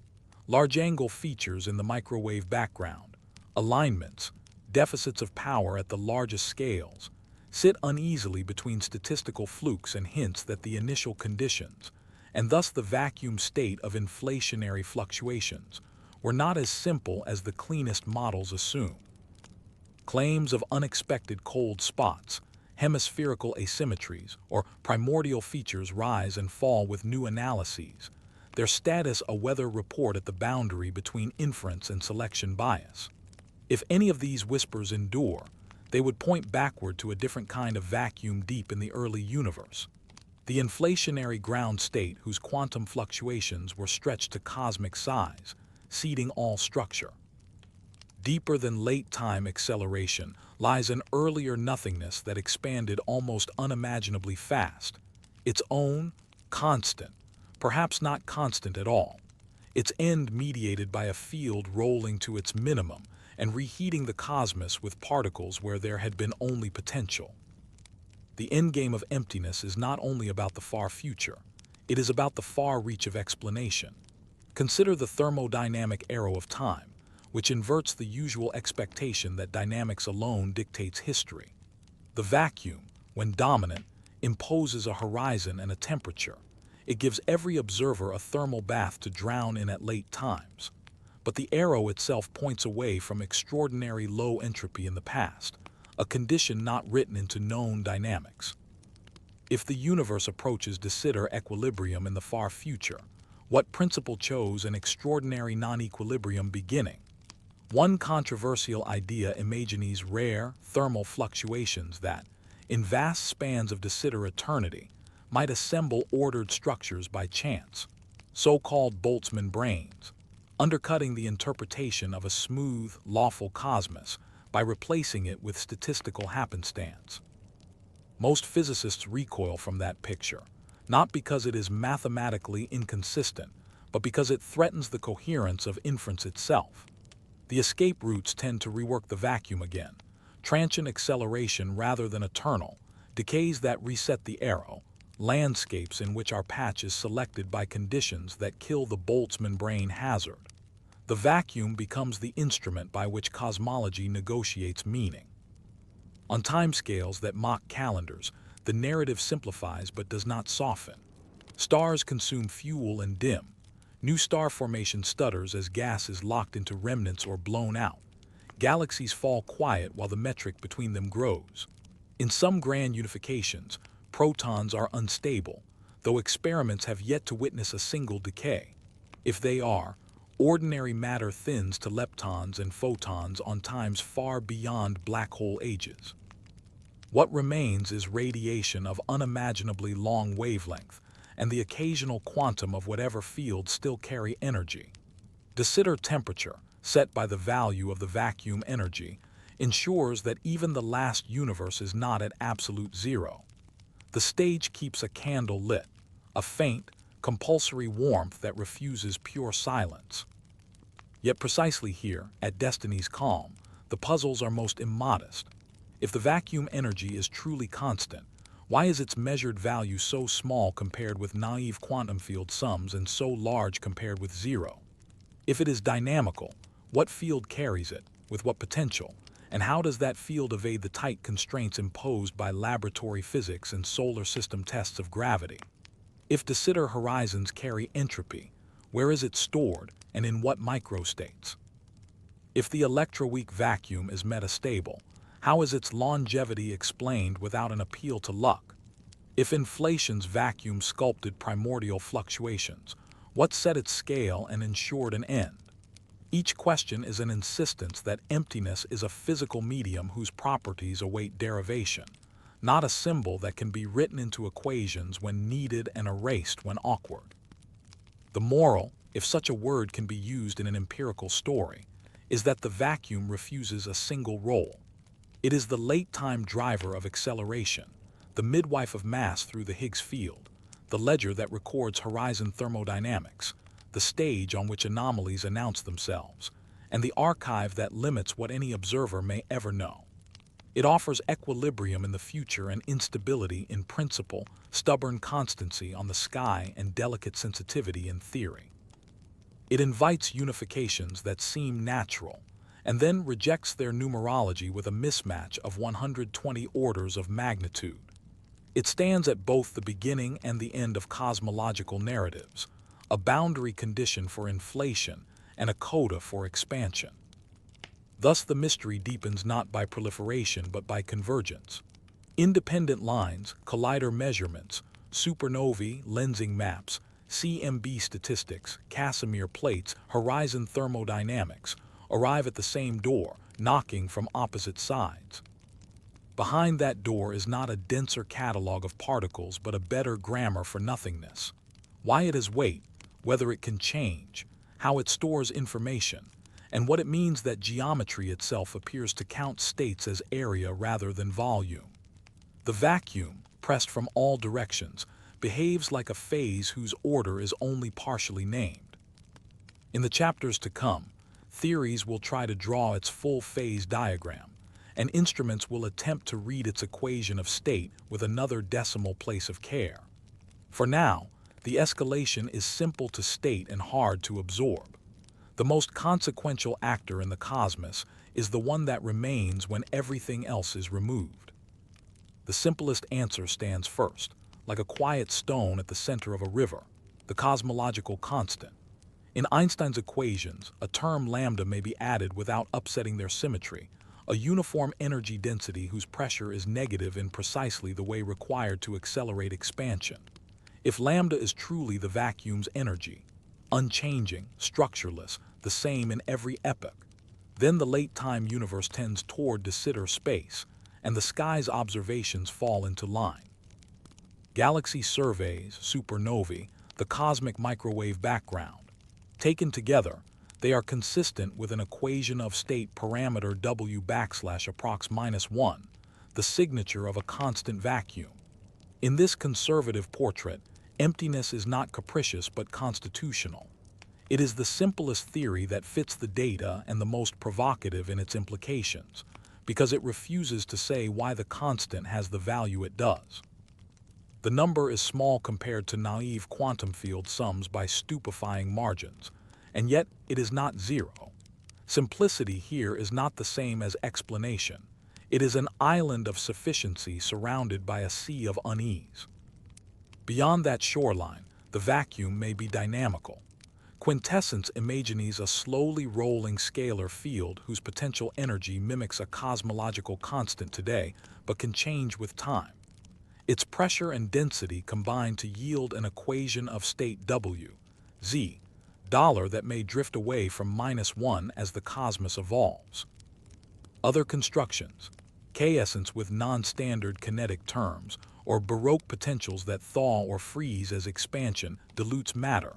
Large-angle features in the microwave background, alignments, deficits of power at the largest scales, sit uneasily between statistical flukes and hints that the initial conditions, and thus the vacuum state of inflationary fluctuations, were not as simple as the cleanest models assume. Claims of unexpected cold spots, hemispherical asymmetries, or primordial features rise and fall with new analyses, their status a weather report at the boundary between inference and selection bias. If any of these whispers endure, they would point backward to a different kind of vacuum deep in the early universe, the inflationary ground state whose quantum fluctuations were stretched to cosmic size, seeding all structure. Deeper than late-time acceleration lies an earlier nothingness that expanded almost unimaginably fast, its own constant, perhaps not constant at all, its end mediated by a field rolling to its minimum and reheating the cosmos with particles where there had been only potential. The endgame of emptiness is not only about the far future, it is about the far reach of explanation. Consider the thermodynamic arrow of time, which inverts the usual expectation that dynamics alone dictates history. The vacuum, when dominant, imposes a horizon and a temperature. It gives every observer a thermal bath to drown in at late times. But the arrow itself points away from extraordinary low entropy in the past, a condition not written into known dynamics. If the universe approaches de Sitter equilibrium in the far future, what principle chose an extraordinary non-equilibrium beginning? One controversial idea imagines rare thermal fluctuations that, in vast spans of de Sitter eternity, might assemble ordered structures by chance, so-called Boltzmann brains, undercutting the interpretation of a smooth, lawful cosmos by replacing it with statistical happenstance. Most physicists recoil from that picture, not because it is mathematically inconsistent, but because it threatens the coherence of inference itself. The escape routes tend to rework the vacuum again, transient acceleration rather than eternal, decays that reset the arrow, landscapes in which our patch is selected by conditions that kill the Boltzmann brain hazard. The vacuum becomes the instrument by which cosmology negotiates meaning. On timescales that mock calendars, the narrative simplifies but does not soften. Stars consume fuel and dim. New star formation stutters as gas is locked into remnants or blown out. Galaxies fall quiet while the metric between them grows. In some grand unifications, protons are unstable, though experiments have yet to witness a single decay. If they are, ordinary matter thins to leptons and photons on times far beyond black hole ages. What remains is radiation of unimaginably long wavelength, and the occasional quantum of whatever fields still carry energy. De Sitter temperature, set by the value of the vacuum energy, ensures that even the last universe is not at absolute zero. The stage keeps a candle lit, a faint, compulsory warmth that refuses pure silence. Yet precisely here, at Destiny's Calm, the puzzles are most immodest. If the vacuum energy is truly constant, why is its measured value so small compared with naive quantum field sums and so large compared with zero? If it is dynamical, what field carries it, with what potential, and how does that field evade the tight constraints imposed by laboratory physics and solar system tests of gravity? If De Sitter horizons carry entropy, where is it stored and in what microstates? If the electroweak vacuum is metastable, how is its longevity explained without an appeal to luck? If inflation's vacuum sculpted primordial fluctuations, what set its scale and ensured an end? Each question is an insistence that emptiness is a physical medium whose properties await derivation, not a symbol that can be written into equations when needed and erased when awkward. The moral, if such a word can be used in an empirical story, is that the vacuum refuses a single role. It is the late-time driver of acceleration, the midwife of mass through the Higgs field, the ledger that records horizon thermodynamics, the stage on which anomalies announce themselves, and the archive that limits what any observer may ever know. It offers equilibrium in the future and instability in principle, stubborn constancy on the sky and delicate sensitivity in theory. It invites unifications that seem natural, and then rejects their numerology with a mismatch of 120 orders of magnitude. It stands at both the beginning and the end of cosmological narratives, a boundary condition for inflation and a coda for expansion. Thus the mystery deepens not by proliferation but by convergence. Independent lines, collider measurements, supernovae lensing maps, CMB statistics, Casimir plates, horizon thermodynamics, arrive at the same door, knocking from opposite sides. Behind that door is not a denser catalog of particles but a better grammar for nothingness. Why it has weight, whether it can change, how it stores information, and what it means that geometry itself appears to count states as area rather than volume. The vacuum, pressed from all directions, behaves like a phase whose order is only partially named. In the chapters to come, theories will try to draw its full phase diagram, and instruments will attempt to read its equation of state with another decimal place of care. For now, the escalation is simple to state and hard to absorb. The most consequential actor in the cosmos is the one that remains when everything else is removed. The simplest answer stands first, like a quiet stone at the center of a river, the cosmological constant. In Einstein's equations, a term lambda may be added without upsetting their symmetry, a uniform energy density whose pressure is negative in precisely the way required to accelerate expansion. If lambda is truly the vacuum's energy, unchanging, structureless, the same in every epoch, then the late-time universe tends toward De Sitter space, and the sky's observations fall into line. Galaxy surveys, supernovae, the cosmic microwave background. Taken together, they are consistent with an equation of state parameter W \approx -1, the signature of a constant vacuum. In this conservative portrait, emptiness is not capricious but constitutional. It is the simplest theory that fits the data and the most provocative in its implications, because it refuses to say why the constant has the value it does. The number is small compared to naive quantum field sums by stupefying margins, and yet it is not zero. Simplicity here is not the same as explanation. It is an island of sufficiency surrounded by a sea of unease. Beyond that shoreline, the vacuum may be dynamical. Quintessence imagines a slowly rolling scalar field whose potential energy mimics a cosmological constant today, but can change with time. Its pressure and density combine to yield an equation of state W, Z, that may drift away from -1 as the cosmos evolves. Other constructions, K-essence with non-standard kinetic terms, or Baroque potentials that thaw or freeze as expansion dilutes matter,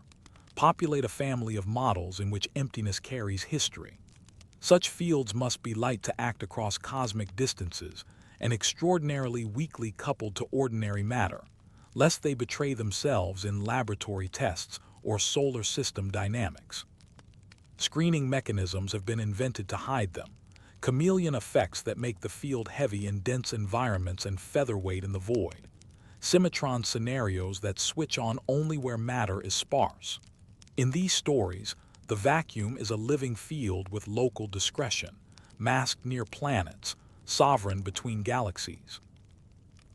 populate a family of models in which emptiness carries history. Such fields must be light to act across cosmic distances and extraordinarily weakly coupled to ordinary matter, lest they betray themselves in laboratory tests or solar system dynamics. Screening mechanisms have been invented to hide them, chameleon effects that make the field heavy in dense environments and featherweight in the void, symmetron scenarios that switch on only where matter is sparse. In these stories, the vacuum is a living field with local discretion, masked near planets, sovereign between galaxies.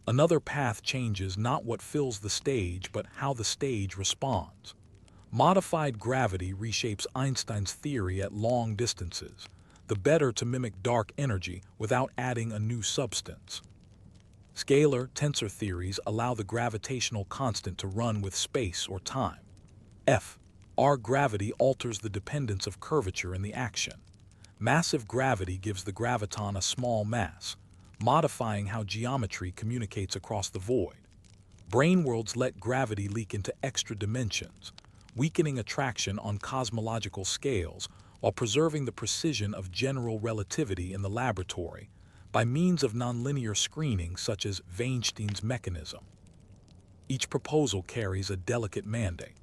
Another path changes not what fills the stage but how the stage responds. Modified gravity reshapes Einstein's theory at long distances, the better to mimic dark energy without adding a new substance. Scalar tensor theories allow the gravitational constant to run with space or time. Our gravity alters the dependence of curvature in the action. Massive gravity gives the graviton a small mass, modifying how geometry communicates across the void. Brainworlds let gravity leak into extra dimensions, weakening attraction on cosmological scales while preserving the precision of general relativity in the laboratory by means of nonlinear screening such as Weinstein's mechanism. Each proposal carries a delicate mandate.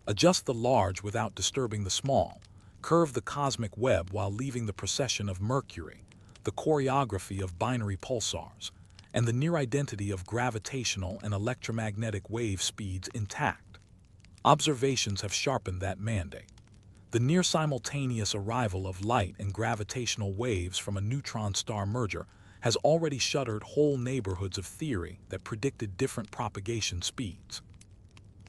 Adjust the large without disturbing the small, curve the cosmic web while leaving the precession of Mercury, the choreography of binary pulsars, and the near identity of gravitational and electromagnetic wave speeds intact. Observations have sharpened that mandate. The near-simultaneous arrival of light and gravitational waves from a neutron star merger has already shuttered whole neighborhoods of theory that predicted different propagation speeds.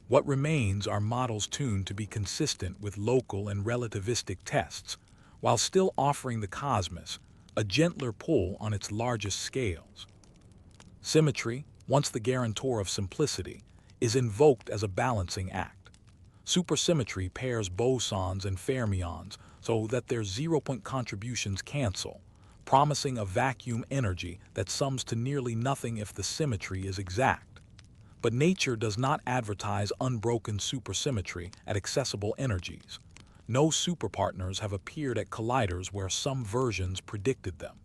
What remains are models tuned to be consistent with local and relativistic tests, while still offering the cosmos a gentler pull on its largest scales. Symmetry, once the guarantor of simplicity, is invoked as a balancing act. Supersymmetry pairs bosons and fermions so that their zero-point contributions cancel, promising a vacuum energy that sums to nearly nothing if the symmetry is exact. But nature does not advertise unbroken supersymmetry at accessible energies. No superpartners have appeared at colliders where some versions predicted them.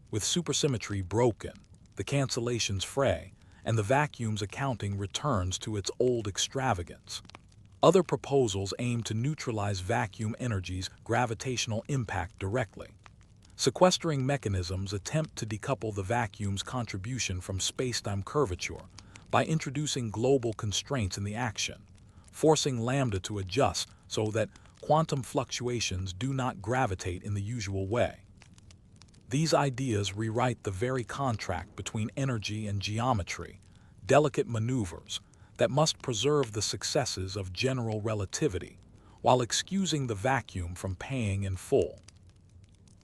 With supersymmetry broken, the cancellations fray, and the vacuum's accounting returns to its old extravagance. Other proposals aim to neutralize vacuum energy's gravitational impact directly. Sequestering mechanisms attempt to decouple the vacuum's contribution from spacetime curvature by introducing global constraints in the action, forcing lambda to adjust so that quantum fluctuations do not gravitate in the usual way. These ideas rewrite the very contract between energy and geometry, delicate maneuvers that must preserve the successes of general relativity while excusing the vacuum from paying in full.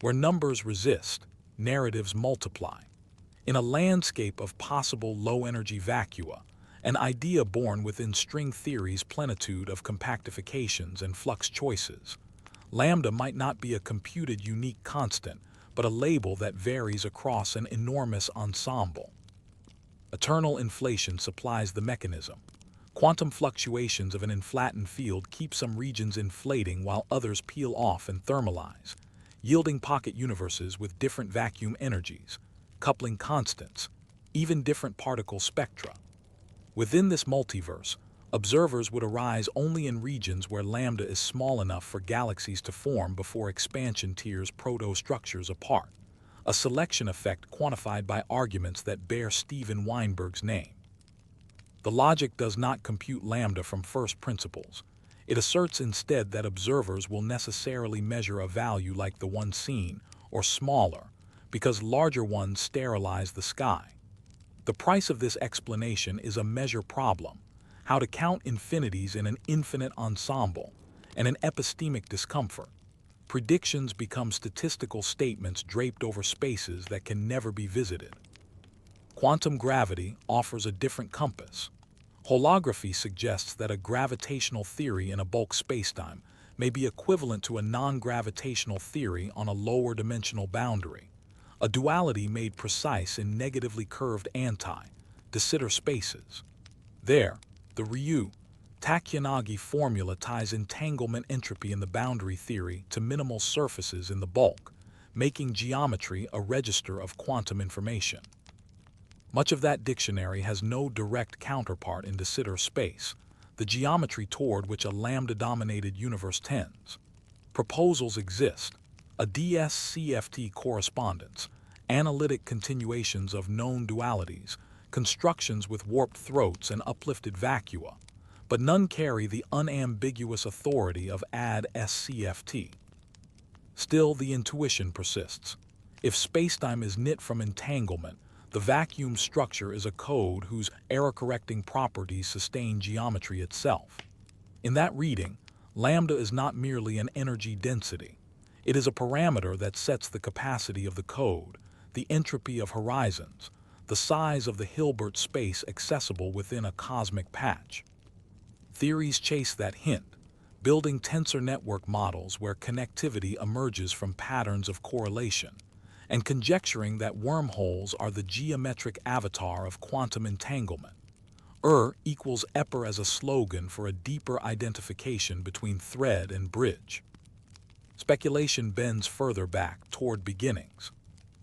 Where numbers resist, narratives multiply. In a landscape of possible low-energy vacua, an idea born within string theory's plenitude of compactifications and flux choices, lambda might not be a computed unique constant, but a label that varies across an enormous ensemble. Eternal inflation supplies the mechanism. Quantum fluctuations of an inflated field keep some regions inflating while others peel off and thermalize, yielding pocket universes with different vacuum energies, coupling constants, even different particle spectra. Within this multiverse, observers would arise only in regions where lambda is small enough for galaxies to form before expansion tears proto-structures apart, a selection effect quantified by arguments that bear Steven Weinberg's name. The logic does not compute lambda from first principles. It asserts instead that observers will necessarily measure a value like the one seen, or smaller, because larger ones sterilize the sky. The price of this explanation is a measure problem, how to count infinities in an infinite ensemble, and an epistemic discomfort. Predictions become statistical statements draped over spaces that can never be visited. Quantum gravity offers a different compass. Holography suggests that a gravitational theory in a bulk spacetime may be equivalent to a non-gravitational theory on a lower dimensional boundary, a duality made precise in negatively curved de Sitter spaces. There, the Ryu-Takayanagi formula ties entanglement entropy in the boundary theory to minimal surfaces in the bulk, making geometry a register of quantum information. Much of that dictionary has no direct counterpart in de Sitter space, the geometry toward which a lambda-dominated universe tends. Proposals exist: a DS-CFT correspondence, analytic continuations of known dualities, constructions with warped throats and uplifted vacua, but none carry the unambiguous authority of ad-SCFT. Still, the intuition persists. If spacetime is knit from entanglement, the vacuum structure is a code whose error-correcting properties sustain geometry itself. In that reading, lambda is not merely an energy density. It is a parameter that sets the capacity of the code, the entropy of horizons, the size of the Hilbert space accessible within a cosmic patch. Theories chase that hint, building tensor network models where connectivity emerges from patterns of correlation, and conjecturing that wormholes are the geometric avatar of quantum entanglement. Equals EPER as a slogan for a deeper identification between thread and bridge. Speculation bends further back toward beginnings.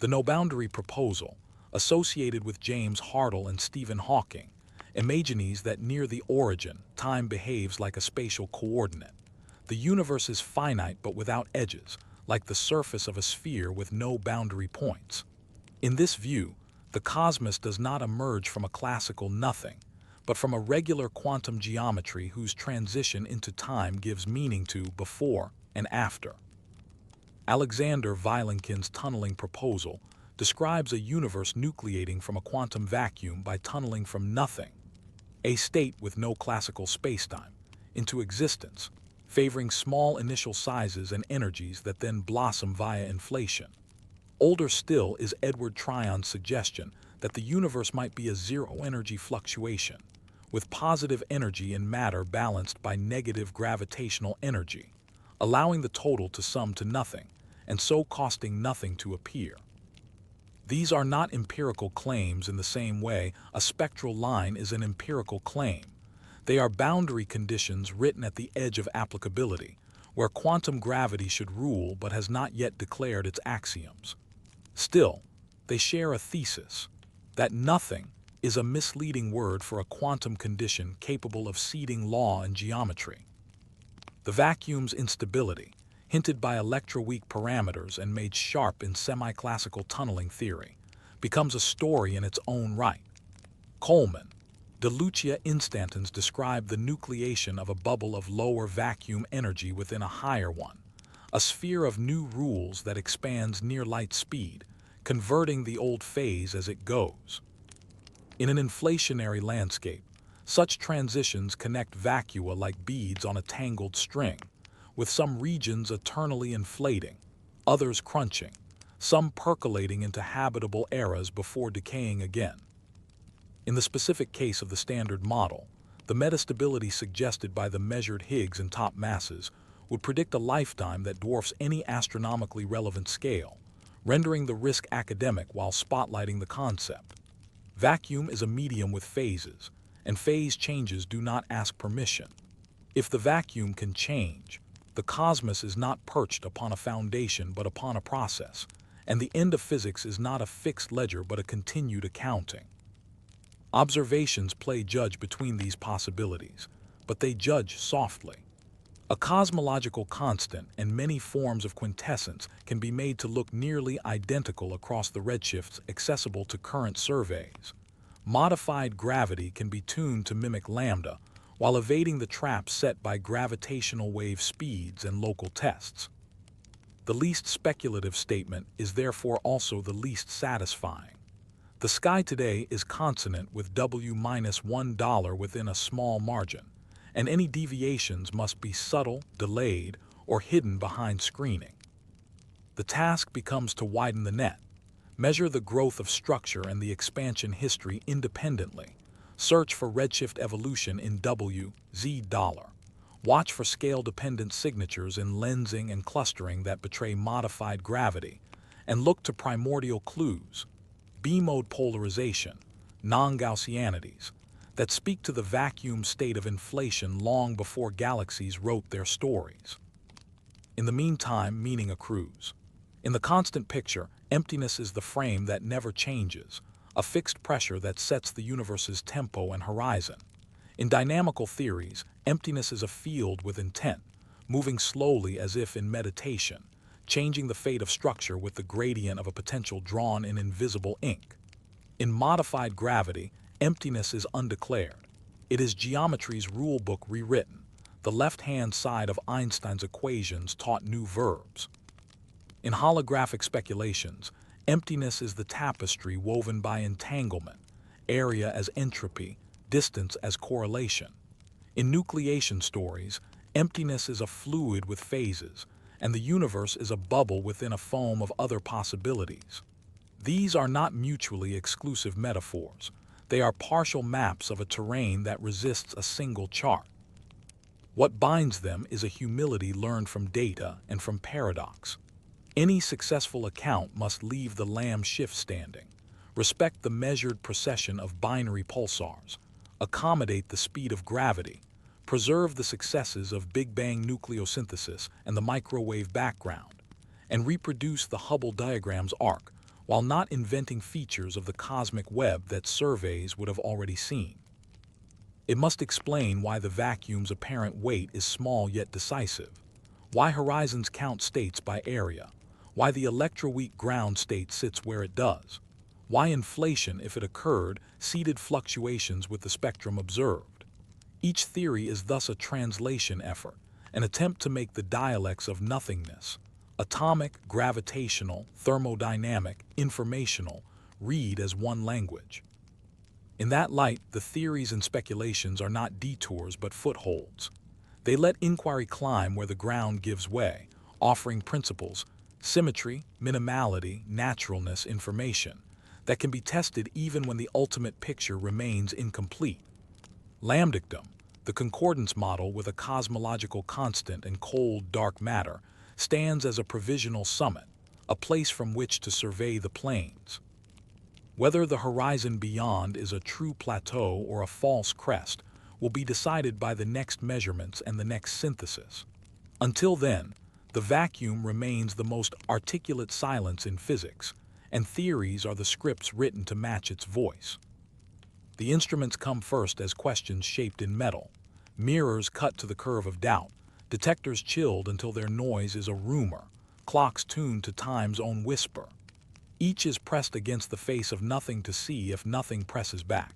The no-boundary proposal, associated with James Hartle and Stephen Hawking, imagines that near the origin, time behaves like a spatial coordinate. The universe is finite but without edges, like the surface of a sphere with no boundary points. In this view, the cosmos does not emerge from a classical nothing, but from a regular quantum geometry whose transition into time gives meaning to before and after. Alexander Vilenkin's tunneling proposal describes a universe nucleating from a quantum vacuum by tunneling from nothing, a state with no classical spacetime, into existence, favoring small initial sizes and energies that then blossom via inflation. Older still is Edward Tryon's suggestion that the universe might be a zero-energy fluctuation, with positive energy in matter balanced by negative gravitational energy, allowing the total to sum to nothing, and so costing nothing to appear. These are not empirical claims in the same way a spectral line is an empirical claim. They are boundary conditions written at the edge of applicability, where quantum gravity should rule but has not yet declared its axioms. Still, they share a thesis that nothing is a misleading word for a quantum condition capable of seeding law and geometry. The vacuum's instability, hinted by electroweak parameters and made sharp in semi-classical tunneling theory, becomes a story in its own right. Coleman, De Lucia instantons describe the nucleation of a bubble of lower vacuum energy within a higher one, a sphere of new rules that expands near light speed, converting the old phase as it goes. In an inflationary landscape, such transitions connect vacua like beads on a tangled string, with some regions eternally inflating, others crunching, some percolating into habitable eras before decaying again. In the specific case of the Standard Model, the metastability suggested by the measured Higgs and top masses would predict a lifetime that dwarfs any astronomically relevant scale, rendering the risk academic while spotlighting the concept. Vacuum is a medium with phases, and phase changes do not ask permission. If the vacuum can change, the cosmos is not perched upon a foundation but upon a process, and the end of physics is not a fixed ledger but a continued accounting. Observations play judge between these possibilities, but they judge softly. A cosmological constant and many forms of quintessence can be made to look nearly identical across the redshifts accessible to current surveys. Modified gravity can be tuned to mimic lambda, while evading the traps set by gravitational wave speeds and local tests. The least speculative statement is therefore also the least satisfying. The sky today is consonant with W-$1 within a small margin, and any deviations must be subtle, delayed, or hidden behind screening. The task becomes to widen the net, measure the growth of structure and the expansion history independently, Search for redshift evolution in W/Z dollar. Watch for scale-dependent signatures in lensing and clustering that betray modified gravity, and look to primordial clues, B-mode polarization, non-Gaussianities, that speak to the vacuum state of inflation long before galaxies wrote their stories. In the meantime, meaning accrues. In the constant picture, emptiness is the frame that never changes, a fixed pressure that sets the universe's tempo and horizon. In dynamical theories, emptiness is a field with intent, moving slowly as if in meditation, changing the fate of structure with the gradient of a potential drawn in invisible ink. In modified gravity, emptiness is undeclared. It is geometry's rulebook rewritten. The left-hand side of Einstein's equations taught new verbs. In holographic speculations, emptiness is the tapestry woven by entanglement, area as entropy, distance as correlation. In nucleation stories, emptiness is a fluid with phases, and the universe is a bubble within a foam of other possibilities. These are not mutually exclusive metaphors. They are partial maps of a terrain that resists a single chart. What binds them is a humility learned from data and from paradox. Any successful account must leave the lamb shift standing, respect the measured procession of binary pulsars, accommodate the speed of gravity, preserve the successes of Big Bang nucleosynthesis and the microwave background, and reproduce the Hubble diagram's arc while not inventing features of the cosmic web that surveys would have already seen. It must explain why the vacuum's apparent weight is small yet decisive, why horizons count states by area, why the electroweak ground state sits where it does, why inflation, if it occurred, seeded fluctuations with the spectrum observed. Each theory is thus a translation effort, an attempt to make the dialects of nothingness, atomic, gravitational, thermodynamic, informational, read as one language. In that light, the theories and speculations are not detours but footholds. They let inquiry climb where the ground gives way, offering principles, symmetry, minimality, naturalness, information, that can be tested even when the ultimate picture remains incomplete. Lambdictum, the concordance model with a cosmological constant and cold, dark matter, stands as a provisional summit, a place from which to survey the plains. Whether the horizon beyond is a true plateau or a false crest will be decided by the next measurements and the next synthesis. Until then, the vacuum remains the most articulate silence in physics, and theories are the scripts written to match its voice. The instruments come first as questions shaped in metal, mirrors cut to the curve of doubt, detectors chilled until their noise is a rumor, clocks tuned to time's own whisper. Each is pressed against the face of nothing to see if nothing presses back.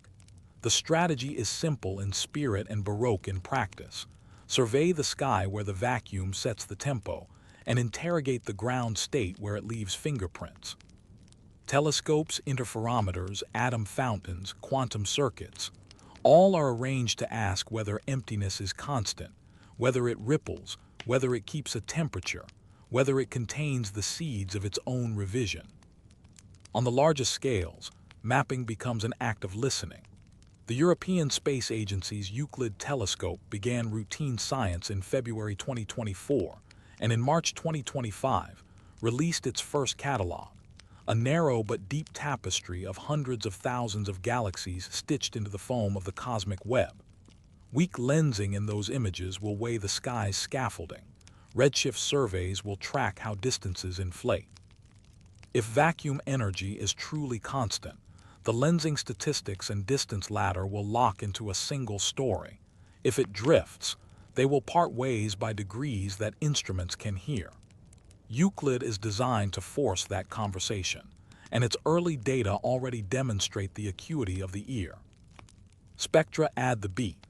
The strategy is simple in spirit and baroque in practice. Survey the sky where the vacuum sets the tempo, and interrogate the ground state where it leaves fingerprints. Telescopes, interferometers, atom fountains, quantum circuits, all are arranged to ask whether emptiness is constant, whether it ripples, whether it keeps a temperature, whether it contains the seeds of its own revision. On the largest scales, mapping becomes an act of listening. The European Space Agency's Euclid telescope began routine science in February 2024, and in March 2025 released its first catalog, a narrow but deep tapestry of hundreds of thousands of galaxies stitched into the foam of the cosmic web. Weak lensing in those images will weigh the sky's scaffolding. Redshift surveys will track how distances inflate. If vacuum energy is truly constant, the lensing statistics and distance ladder will lock into a single story. If it drifts, they will part ways by degrees that instruments can hear. Euclid is designed to force that conversation, and its early data already demonstrate the acuity of the ear. Spectra add the beat.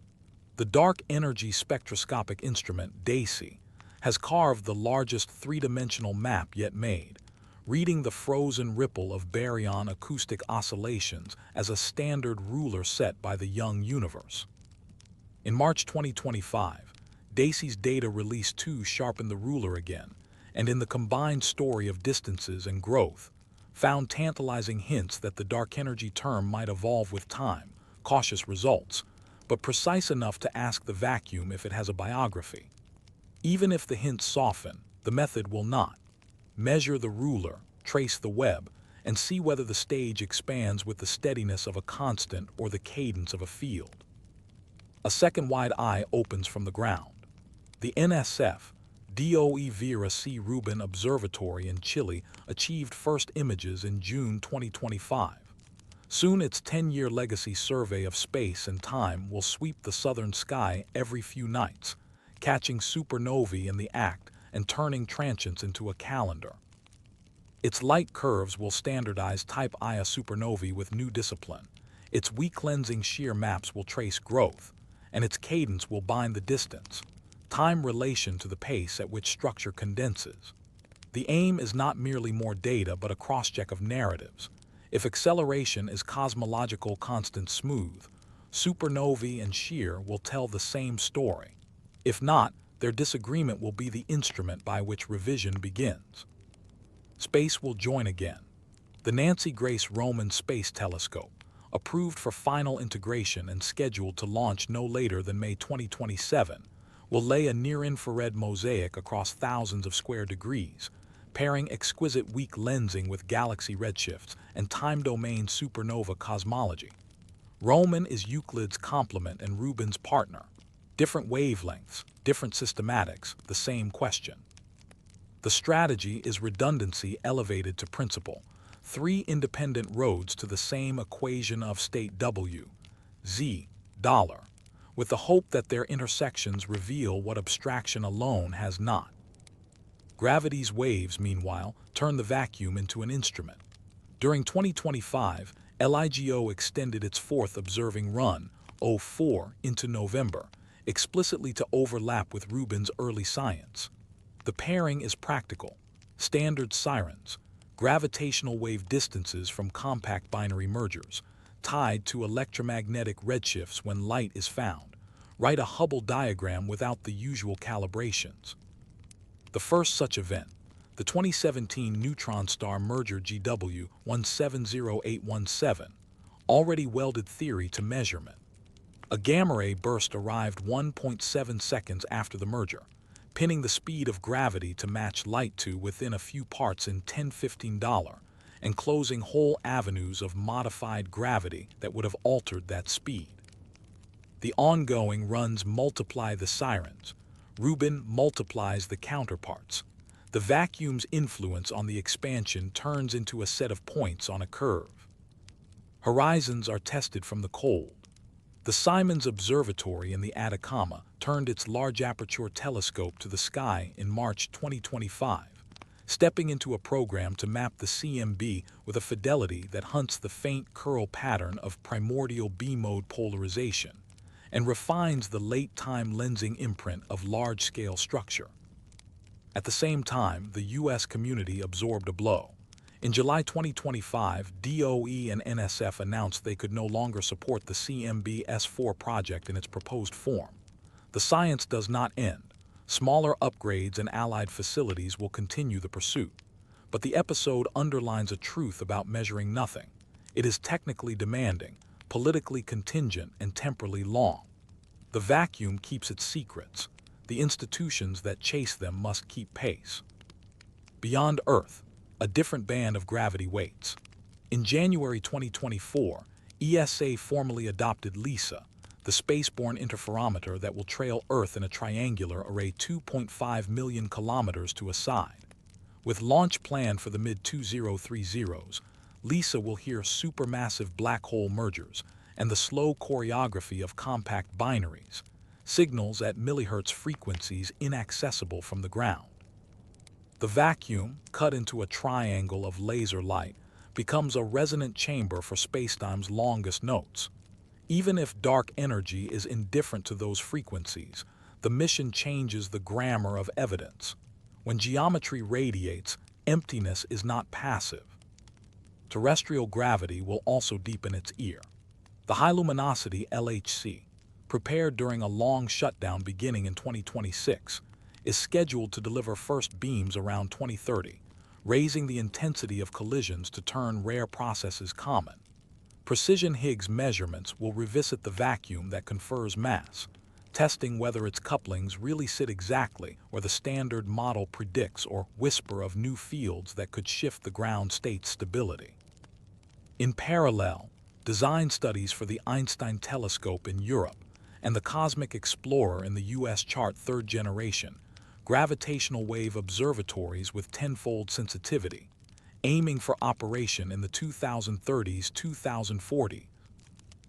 The Dark Energy Spectroscopic Instrument, DESI, has carved the largest three-dimensional map yet made, reading the frozen ripple of baryon acoustic oscillations as a standard ruler set by the young universe. In March 2025, DESI's data release 2 sharpened the ruler again, and in the combined story of distances and growth, found tantalizing hints that the dark energy term might evolve with time, cautious results, but precise enough to ask the vacuum if it has a biography. Even if the hints soften, the method will not. Measure the ruler, trace the web, and see whether the stage expands with the steadiness of a constant or the cadence of a field. A second wide eye opens from the ground. The NSF, DOE Vera C. Rubin Observatory in Chile achieved first images in June 2025. Soon its 10-year legacy survey of space and time will sweep the southern sky every few nights, catching supernovae in the act and turning transients into a calendar. Its light curves will standardize Type Ia supernovae with new discipline, its weak-lensing shear maps will trace growth, and its cadence will bind the distance, time relation to the pace at which structure condenses. The aim is not merely more data but a cross-check of narratives. If acceleration is cosmological constant smooth, supernovae and shear will tell the same story. If not, their disagreement will be the instrument by which revision begins. Space will join again. The Nancy Grace Roman Space Telescope, approved for final integration and scheduled to launch no later than May 2027, will lay a near-infrared mosaic across thousands of square degrees, pairing exquisite weak lensing with galaxy redshifts and time-domain supernova cosmology. Roman is Euclid's complement and Rubin's partner. Different wavelengths, different systematics, the same question. The strategy is redundancy elevated to principle, three independent roads to the same equation of state W, Z, dollar, with the hope that their intersections reveal what abstraction alone has not. Gravity's waves, meanwhile, turn the vacuum into an instrument. During 2025, LIGO extended its fourth observing run, 04, into November, explicitly to overlap with Rubin's early science. The pairing is practical. Standard sirens, gravitational wave distances from compact binary mergers, tied to electromagnetic redshifts when light is found. Write a Hubble diagram without the usual calibrations. The first such event, the 2017 neutron star merger GW 170817, already welded theory to measurement. A gamma ray burst arrived 1.7 seconds after the merger, pinning the speed of gravity to match light to within a few parts in 10^15 and closing whole avenues of modified gravity that would have altered that speed. The ongoing runs multiply the sirens. Rubin multiplies the counterparts. The vacuum's influence on the expansion turns into a set of points on a curve. Horizons are tested from the cold. The Simons Observatory in the Atacama turned its large aperture telescope to the sky in March 2025, stepping into a program to map the CMB with a fidelity that hunts the faint curl pattern of primordial B-mode polarization and refines the late-time lensing imprint of large-scale structure. At the same time, the U.S. community absorbed a blow. In July 2025, DOE and NSF announced they could no longer support the CMB S4 project in its proposed form. The science does not end. Smaller upgrades and allied facilities will continue the pursuit. But the episode underlines a truth about measuring nothing. It is technically demanding, politically contingent, and temporally long. The vacuum keeps its secrets. The institutions that chase them must keep pace. Beyond Earth, a different band of gravity waits. In January 2024, ESA formally adopted LISA, the spaceborne interferometer that will trail Earth in a triangular array 2.5 million kilometers to a side. With launch planned for the mid-2030s, LISA will hear supermassive black hole mergers and the slow choreography of compact binaries, signals at millihertz frequencies inaccessible from the ground. The vacuum, cut into a triangle of laser light, becomes a resonant chamber for spacetime's longest notes. Even if dark energy is indifferent to those frequencies, the mission changes the grammar of evidence. When geometry radiates, emptiness is not passive. Terrestrial gravity will also deepen its ear. The high luminosity LHC, prepared during a long shutdown beginning in 2026, is scheduled to deliver first beams around 2030, raising the intensity of collisions to turn rare processes common. Precision Higgs measurements will revisit the vacuum that confers mass, testing whether its couplings really sit exactly where the standard model predicts or whisper of new fields that could shift the ground state's stability. In parallel, design studies for the Einstein telescope in Europe and the Cosmic Explorer in the US chart third generation gravitational wave observatories with tenfold sensitivity, aiming for operation in the 2030s-2040s.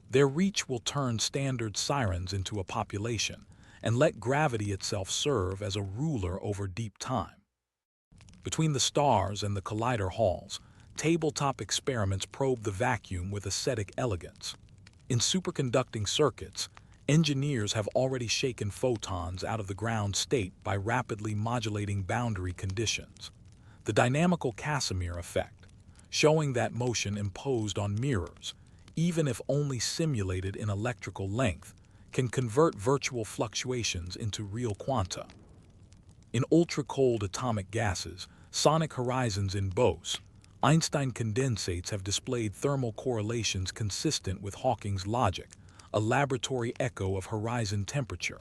Their reach will turn standard sirens into a population and let gravity itself serve as a ruler over deep time. Between the stars and the collider halls, tabletop experiments probe the vacuum with ascetic elegance. In superconducting circuits, engineers have already shaken photons out of the ground state by rapidly modulating boundary conditions. The dynamical Casimir effect, showing that motion imposed on mirrors, even if only simulated in electrical length, can convert virtual fluctuations into real quanta. In ultra-cold atomic gases, sonic horizons in Bose, Einstein condensates have displayed thermal correlations consistent with Hawking's logic, a laboratory echo of horizon temperature.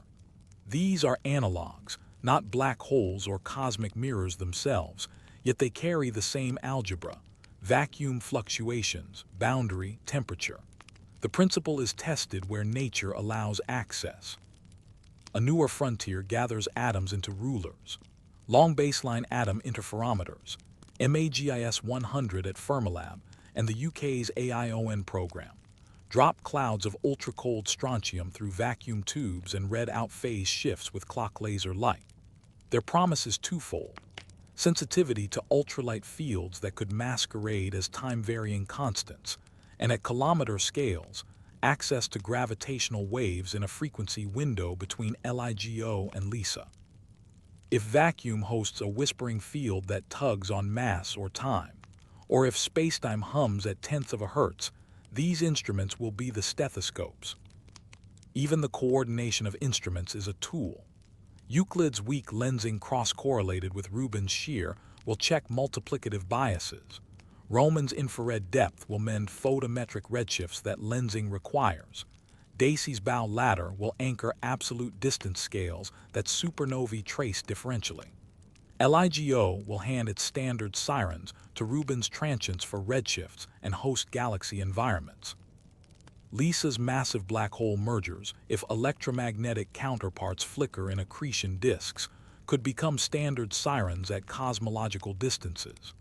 These are analogs, not black holes or cosmic mirrors themselves, yet they carry the same algebra: vacuum fluctuations, boundary, temperature. The principle is tested where nature allows access. A newer frontier gathers atoms into rulers. Long baseline atom interferometers, MAGIS 100 at Fermilab and the UK's AION program, drop clouds of ultra-cold strontium through vacuum tubes and read out phase shifts with clock laser light. Their promise is twofold: sensitivity to ultralight fields that could masquerade as time-varying constants, and at kilometer scales, access to gravitational waves in a frequency window between LIGO and LISA. If vacuum hosts a whispering field that tugs on mass or time, or if spacetime hums at tenths of a hertz, these instruments will be the stethoscopes. Even the coordination of instruments is a tool. Euclid's weak lensing cross-correlated with Rubin's shear will check multiplicative biases. Roman's infrared depth will mend photometric redshifts that lensing requires. Dacey's bow ladder will anchor absolute distance scales that supernovae trace differentially. LIGO will hand its standard sirens to Rubin's transients for redshifts and host galaxy environments. LISA's massive black hole mergers, if electromagnetic counterparts flicker in accretion disks, could become standard sirens at cosmological distances.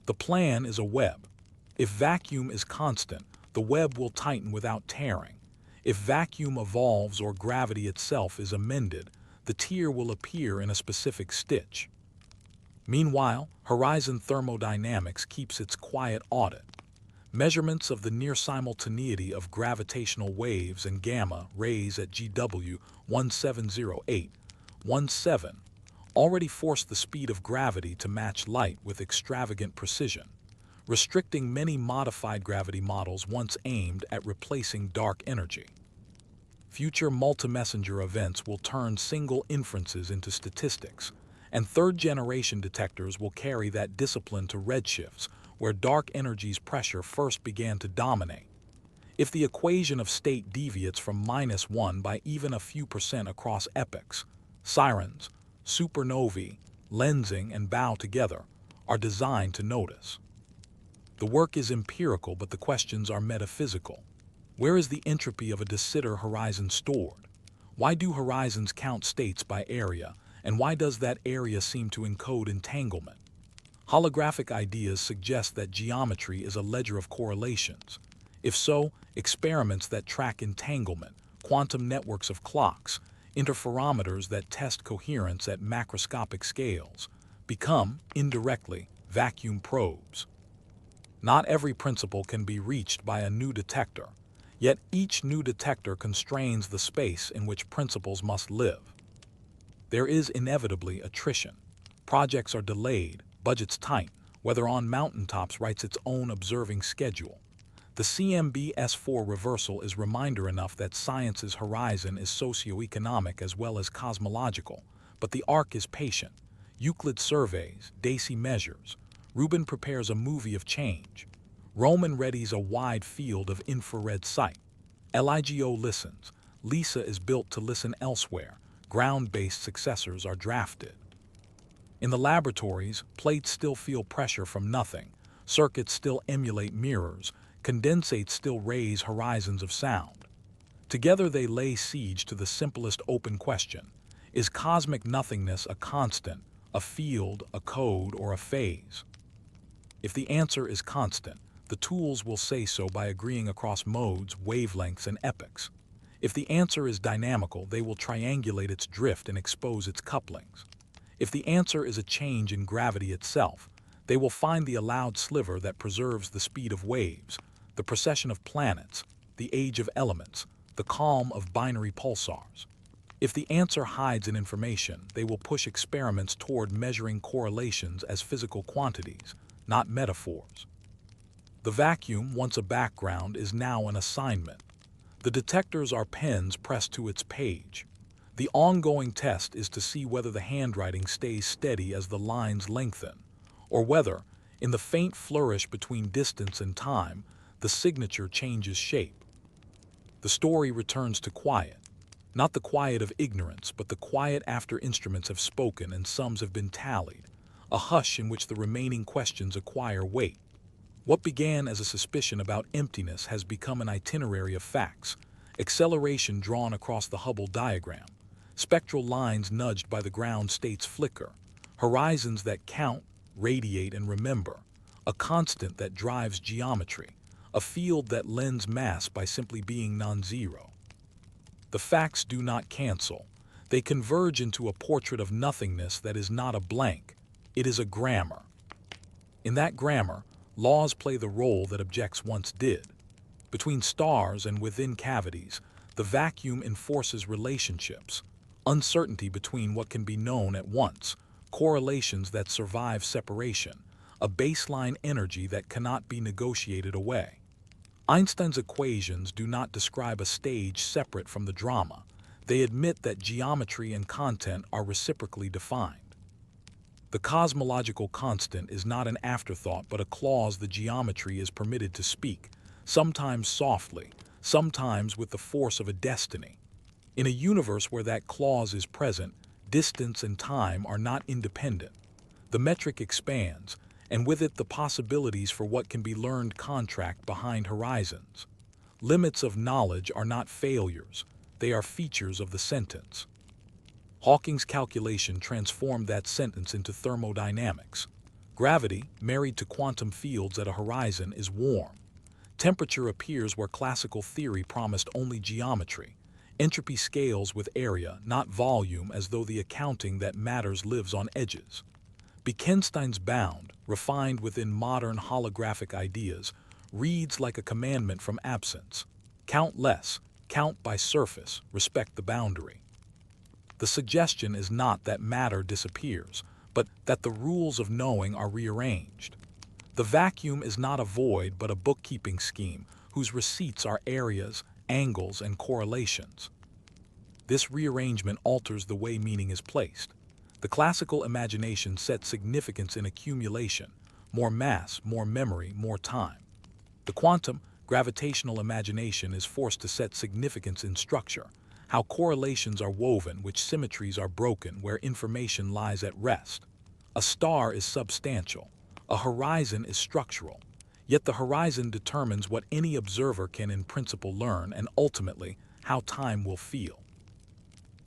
The plan is a web. If vacuum is constant, the web will tighten without tearing. If vacuum evolves or gravity itself is amended, the tear will appear in a specific stitch. Meanwhile, horizon thermodynamics keeps its quiet audit. Measurements of the near simultaneity of gravitational waves and gamma rays at GW 1708-17 already force the speed of gravity to match light with extravagant precision, restricting many modified gravity models once aimed at replacing dark energy. Future multi-messenger events will turn single inferences into statistics, and third-generation detectors will carry that discipline to redshifts, where dark energy's pressure first began to dominate. If the equation of state deviates from -1 by even a few percent across epochs, sirens, supernovae, lensing, and bow together are designed to notice. The work is empirical, but the questions are metaphysical. Where is the entropy of a de Sitter horizon stored? Why do horizons count states by area, and why does that area seem to encode entanglement? Holographic ideas suggest that geometry is a ledger of correlations. If so, experiments that track entanglement, quantum networks of clocks, interferometers that test coherence at macroscopic scales, become, indirectly, vacuum probes. Not every principle can be reached by a new detector, yet each new detector constrains the space in which principles must live. There is inevitably attrition. Projects are delayed, budgets tight, weather on mountaintops writes its own observing schedule. The CMB S4 reversal is reminder enough that science's horizon is socio-economic as well as cosmological, but the arc is patient. Euclid surveys, Dacey measures. Rubin prepares a movie of change. Roman readies a wide field of infrared sight. LIGO listens. Lisa is built to listen elsewhere. Ground-based successors are drafted. In the laboratories, plates still feel pressure from nothing. Circuits still emulate mirrors. Condensates still raise horizons of sound. Together they lay siege to the simplest open question. Is cosmic nothingness a constant, a field, a code, or a phase? If the answer is constant, the tools will say so by agreeing across modes, wavelengths, and epochs. If the answer is dynamical, they will triangulate its drift and expose its couplings. If the answer is a change in gravity itself, they will find the allowed sliver that preserves the speed of waves, the precession of planets, the age of elements, the calm of binary pulsars. If the answer hides in information, they will push experiments toward measuring correlations as physical quantities, not metaphors. The vacuum, once a background, is now an assignment. The detectors are pens pressed to its page. The ongoing test is to see whether the handwriting stays steady as the lines lengthen, or whether, in the faint flourish between distance and time, the signature changes shape. The story returns to quiet. Not the quiet of ignorance, but the quiet after instruments have spoken and sums have been tallied, a hush in which the remaining questions acquire weight. What began as a suspicion about emptiness has become an itinerary of facts, acceleration drawn across the Hubble diagram, spectral lines nudged by the ground state's flicker, horizons that count, radiate, and remember, a constant that drives geometry, a field that lends mass by simply being non-zero. The facts do not cancel. They converge into a portrait of nothingness that is not a blank. It is a grammar. In that grammar, laws play the role that objects once did. Between stars and within cavities, the vacuum enforces relationships, uncertainty between what can be known at once, correlations that survive separation, a baseline energy that cannot be negotiated away. Einstein's equations do not describe a stage separate from the drama. They admit that geometry and content are reciprocally defined. The cosmological constant is not an afterthought but a clause the geometry is permitted to speak, sometimes softly, sometimes with the force of a destiny. In a universe where that clause is present, distance and time are not independent. The metric expands, and with it the possibilities for what can be learned contract behind horizons. Limits of knowledge are not failures, they are features of the sentence. Hawking's calculation transformed that sentence into thermodynamics. Gravity, married to quantum fields at a horizon, is warm. Temperature appears where classical theory promised only geometry. Entropy scales with area, not volume, as though the accounting that matters lives on edges. Bekenstein's bound, refined within modern holographic ideas, reads like a commandment from absence. Count less, count by surface, respect the boundary. The suggestion is not that matter disappears, but that the rules of knowing are rearranged. The vacuum is not a void but a bookkeeping scheme whose receipts are areas, angles, and correlations. This rearrangement alters the way meaning is placed. The classical imagination sets significance in accumulation, more mass, more memory, more time. The quantum, gravitational imagination is forced to set significance in structure, how correlations are woven, which symmetries are broken, where information lies at rest. A star is substantial, a horizon is structural, yet the horizon determines what any observer can in principle learn and ultimately how time will feel.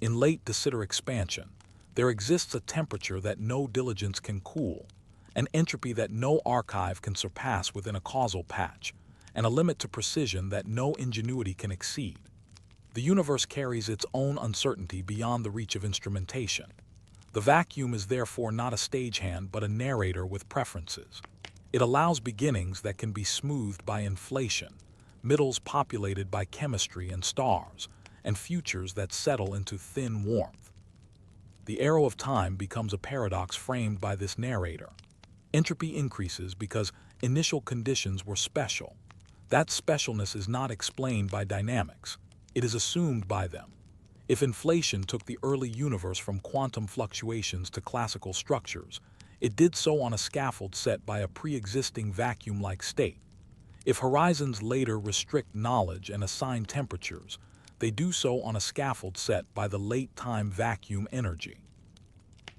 In late de Sitter expansion, there exists a temperature that no diligence can cool, an entropy that no archive can surpass within a causal patch, and a limit to precision that no ingenuity can exceed. The universe carries its own uncertainty beyond the reach of instrumentation. The vacuum is therefore not a stagehand but a narrator with preferences. It allows beginnings that can be smoothed by inflation, middles populated by chemistry and stars, and futures that settle into thin warmth. The arrow of time becomes a paradox framed by this narrator. Entropy increases because initial conditions were special. That specialness is not explained by dynamics. It is assumed by them. If inflation took the early universe from quantum fluctuations to classical structures, it did so on a scaffold set by a pre-existing vacuum-like state. If horizons later restrict knowledge and assign temperatures, they do so on a scaffold set by the late-time vacuum energy.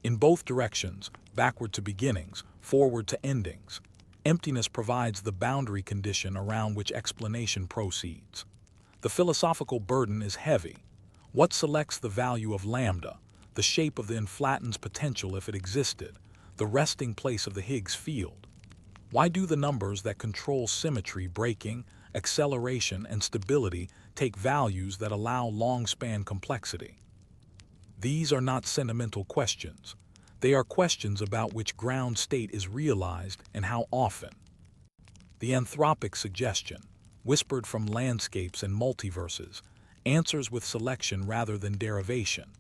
In both directions, backward to beginnings, forward to endings, emptiness provides the boundary condition around which explanation proceeds. The philosophical burden is heavy. What selects the value of lambda, the shape of the inflatten's potential if it existed, the resting place of the Higgs field? Why do the numbers that control symmetry, braking, acceleration, and stability take values that allow long-span complexity? These are not sentimental questions. They are questions about which ground state is realized and how often. The anthropic suggestion, whispered from landscapes and multiverses, answers with selection rather than derivation.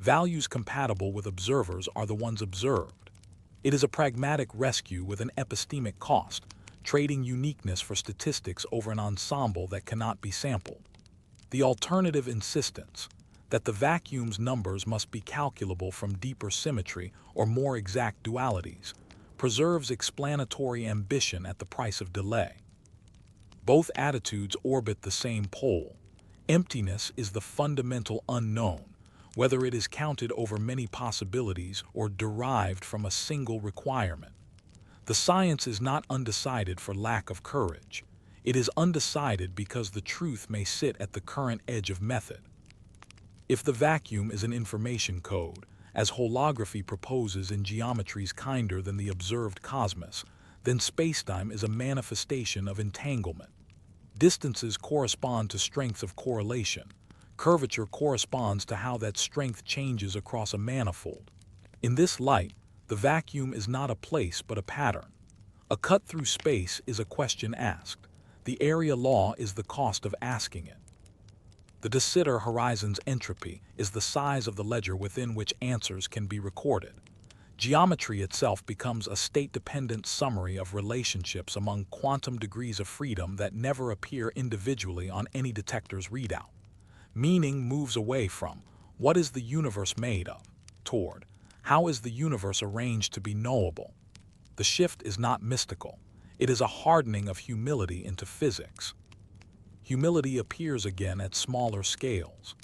Values compatible with observers are the ones observed. It is a pragmatic rescue with an epistemic cost, trading uniqueness for statistics over an ensemble that cannot be sampled. The alternative insistence, that the vacuum's numbers must be calculable from deeper symmetry or more exact dualities, preserves explanatory ambition at the price of delay. Both attitudes orbit the same pole. Emptiness is the fundamental unknown, whether it is counted over many possibilities or derived from a single requirement. The science is not undecided for lack of courage. It is undecided because the truth may sit at the current edge of method. If the vacuum is an information code, as holography proposes in geometries kinder than the observed cosmos, then spacetime is a manifestation of entanglement. Distances correspond to strengths of correlation. Curvature corresponds to how that strength changes across a manifold. In this light, the vacuum is not a place but a pattern. A cut through space is a question asked. The area law is the cost of asking it. The de Sitter horizon's entropy is the size of the ledger within which answers can be recorded. Geometry itself becomes a state-dependent summary of relationships among quantum degrees of freedom that never appear individually on any detector's readout. Meaning moves away from, what is the universe made of, toward, how is the universe arranged to be knowable? The shift is not mystical. It is a hardening of humility into physics. Humility appears again at smaller scales.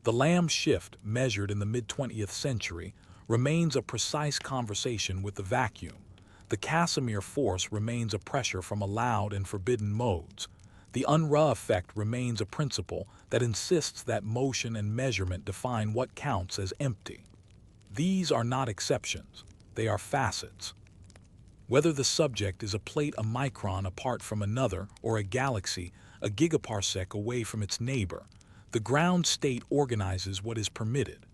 The Lamb shift, measured in the mid-20th century, remains a precise conversation with the vacuum. The Casimir force remains a pressure from allowed and forbidden modes. The Unruh effect remains a principle that insists that motion and measurement define what counts as empty. These are not exceptions. They are facets. Whether the subject is a plate a micron apart from another or a galaxy a gigaparsec away from its neighbor, the ground state organizes what is permitted.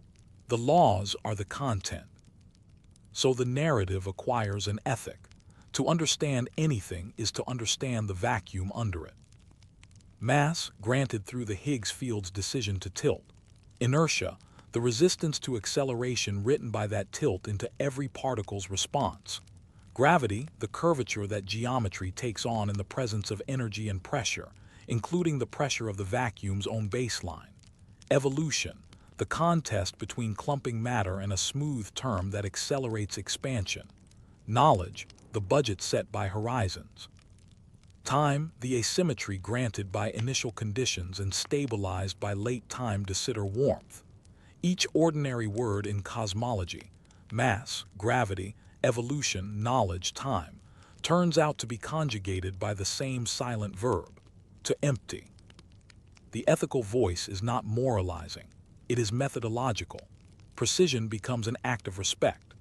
The laws are the content. So the narrative acquires an ethic. To understand anything is to understand the vacuum under it. Mass, granted through the Higgs field's decision to tilt. Inertia, the resistance to acceleration written by that tilt into every particle's response. Gravity, the curvature that geometry takes on in the presence of energy and pressure, including the pressure of the vacuum's own baseline. Evolution, the contest between clumping matter and a smooth term that accelerates expansion. Knowledge, the budget set by horizons. Time, the asymmetry granted by initial conditions and stabilized by late-time de Sitter warmth. Each ordinary word in cosmology, mass, gravity, evolution, knowledge, time, turns out to be conjugated by the same silent verb, to empty. The ethical voice is not moralizing. It is methodological. Precision becomes an act of respect.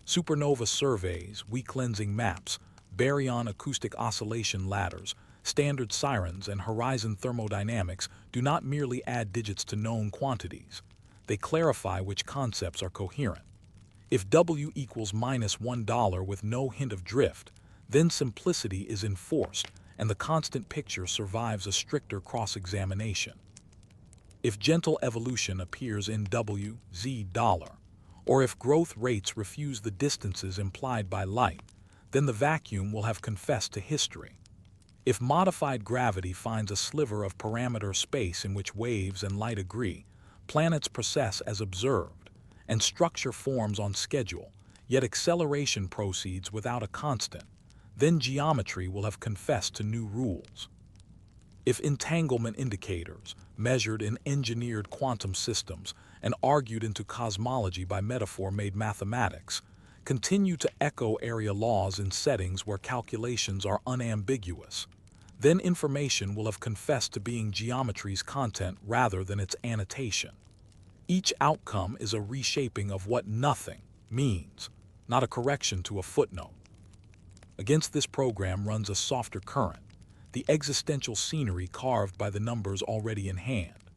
Supernova surveys, weak-lensing maps, baryon acoustic oscillation ladders, standard sirens, and horizon thermodynamics do not merely add digits to known quantities. They clarify which concepts are coherent. If W equals -$1 with no hint of drift, then simplicity is enforced, and the constant picture survives a stricter cross-examination. If gentle evolution appears in W, Z $, or if growth rates refuse the distances implied by light, then the vacuum will have confessed to history. If modified gravity finds a sliver of parameter space in which waves and light agree, planets process as observed, and structure forms on schedule, yet acceleration proceeds without a constant, then geometry will have confessed to new rules. If entanglement indicators, measured in engineered quantum systems and argued into cosmology by metaphor made mathematics, continue to echo area laws in settings where calculations are unambiguous, then information will have confessed to being geometry's content rather than its annotation. Each outcome is a reshaping of what nothing means, not a correction to a footnote. Against this program runs a softer current, the existential scenery carved by the numbers already in hand.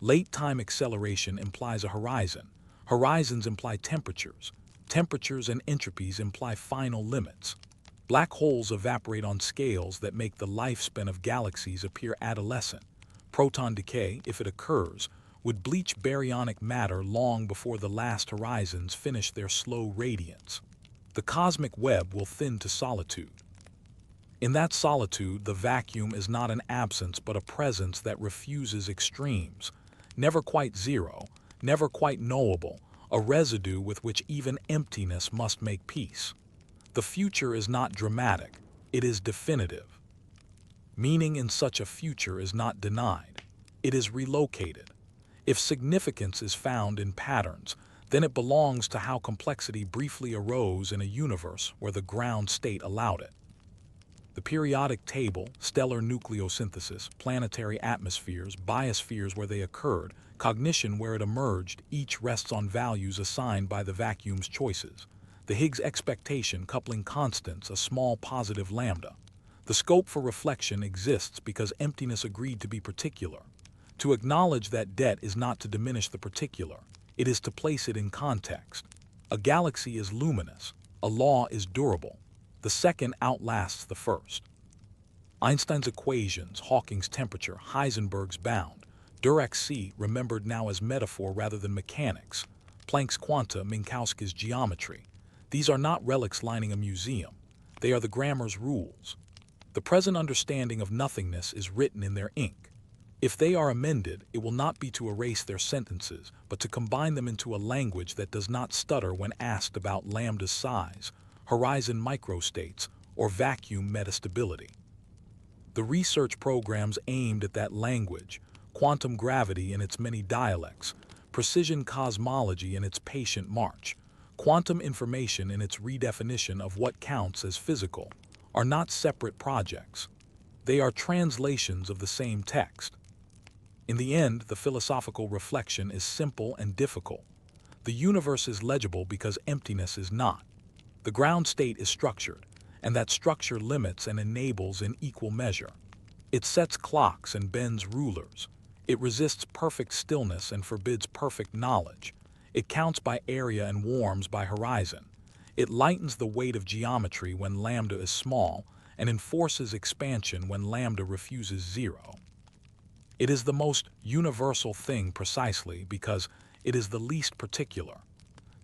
Late time acceleration implies a horizon. Horizons imply temperatures. Temperatures and entropies imply final limits. Black holes evaporate on scales that make the lifespan of galaxies appear adolescent. Proton decay, if it occurs, would bleach baryonic matter long before the last horizons finish their slow radiance. The cosmic web will thin to solitude. In that solitude, the vacuum is not an absence but a presence that refuses extremes, never quite zero, never quite knowable, a residue with which even emptiness must make peace. The future is not dramatic, it is definitive. Meaning in such a future is not denied, it is relocated. If significance is found in patterns, then it belongs to how complexity briefly arose in a universe where the ground state allowed it. The periodic table, stellar nucleosynthesis, planetary atmospheres, biospheres where they occurred, cognition where it emerged, each rests on values assigned by the vacuum's choices. The Higgs expectation coupling constants, a small positive lambda. The scope for reflection exists because emptiness agreed to be particular. To acknowledge that debt is not to diminish the particular, it is to place it in context. A galaxy is luminous, a law is durable. The second outlasts the first. Einstein's equations, Hawking's temperature, Heisenberg's bound, Dirac's C remembered now as metaphor rather than mechanics, Planck's quanta, Minkowski's geometry. These are not relics lining a museum. They are the grammar's rules. The present understanding of nothingness is written in their ink. If they are amended, it will not be to erase their sentences, but to combine them into a language that does not stutter when asked about lambda's size, horizon microstates, or vacuum metastability. The research programs aimed at that language, quantum gravity in its many dialects, precision cosmology in its patient march, quantum information in its redefinition of what counts as physical, are not separate projects. They are translations of the same text. In the end, the philosophical reflection is simple and difficult. The universe is legible because emptiness is not. The ground state is structured, and that structure limits and enables in equal measure. It sets clocks and bends rulers. It resists perfect stillness and forbids perfect knowledge. It counts by area and warms by horizon. It lightens the weight of geometry when lambda is small and enforces expansion when lambda refuses zero. It is the most universal thing precisely because it is the least particular.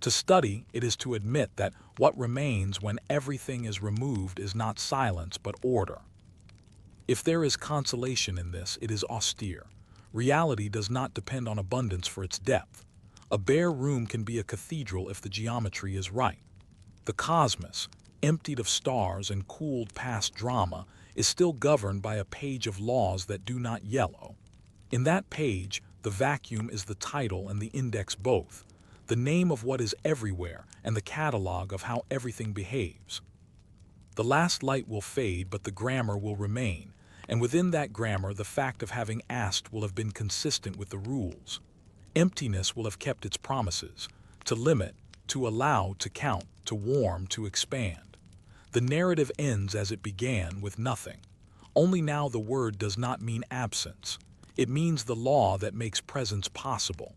To study, it is to admit that what remains when everything is removed is not silence but order. If there is consolation in this, it is austere. Reality does not depend on abundance for its depth. A bare room can be a cathedral if the geometry is right. The cosmos, emptied of stars and cooled past drama, is still governed by a page of laws that do not yellow. In that page, the vacuum is the title and the index both, the name of what is everywhere and the catalog of how everything behaves. The last light will fade, but the grammar will remain, and within that grammar the fact of having asked will have been consistent with the rules. Emptiness will have kept its promises, to limit, to allow, to count, to warm, to expand. The narrative ends as it began, with nothing. Only now the word does not mean absence. It means the law that makes presence possible.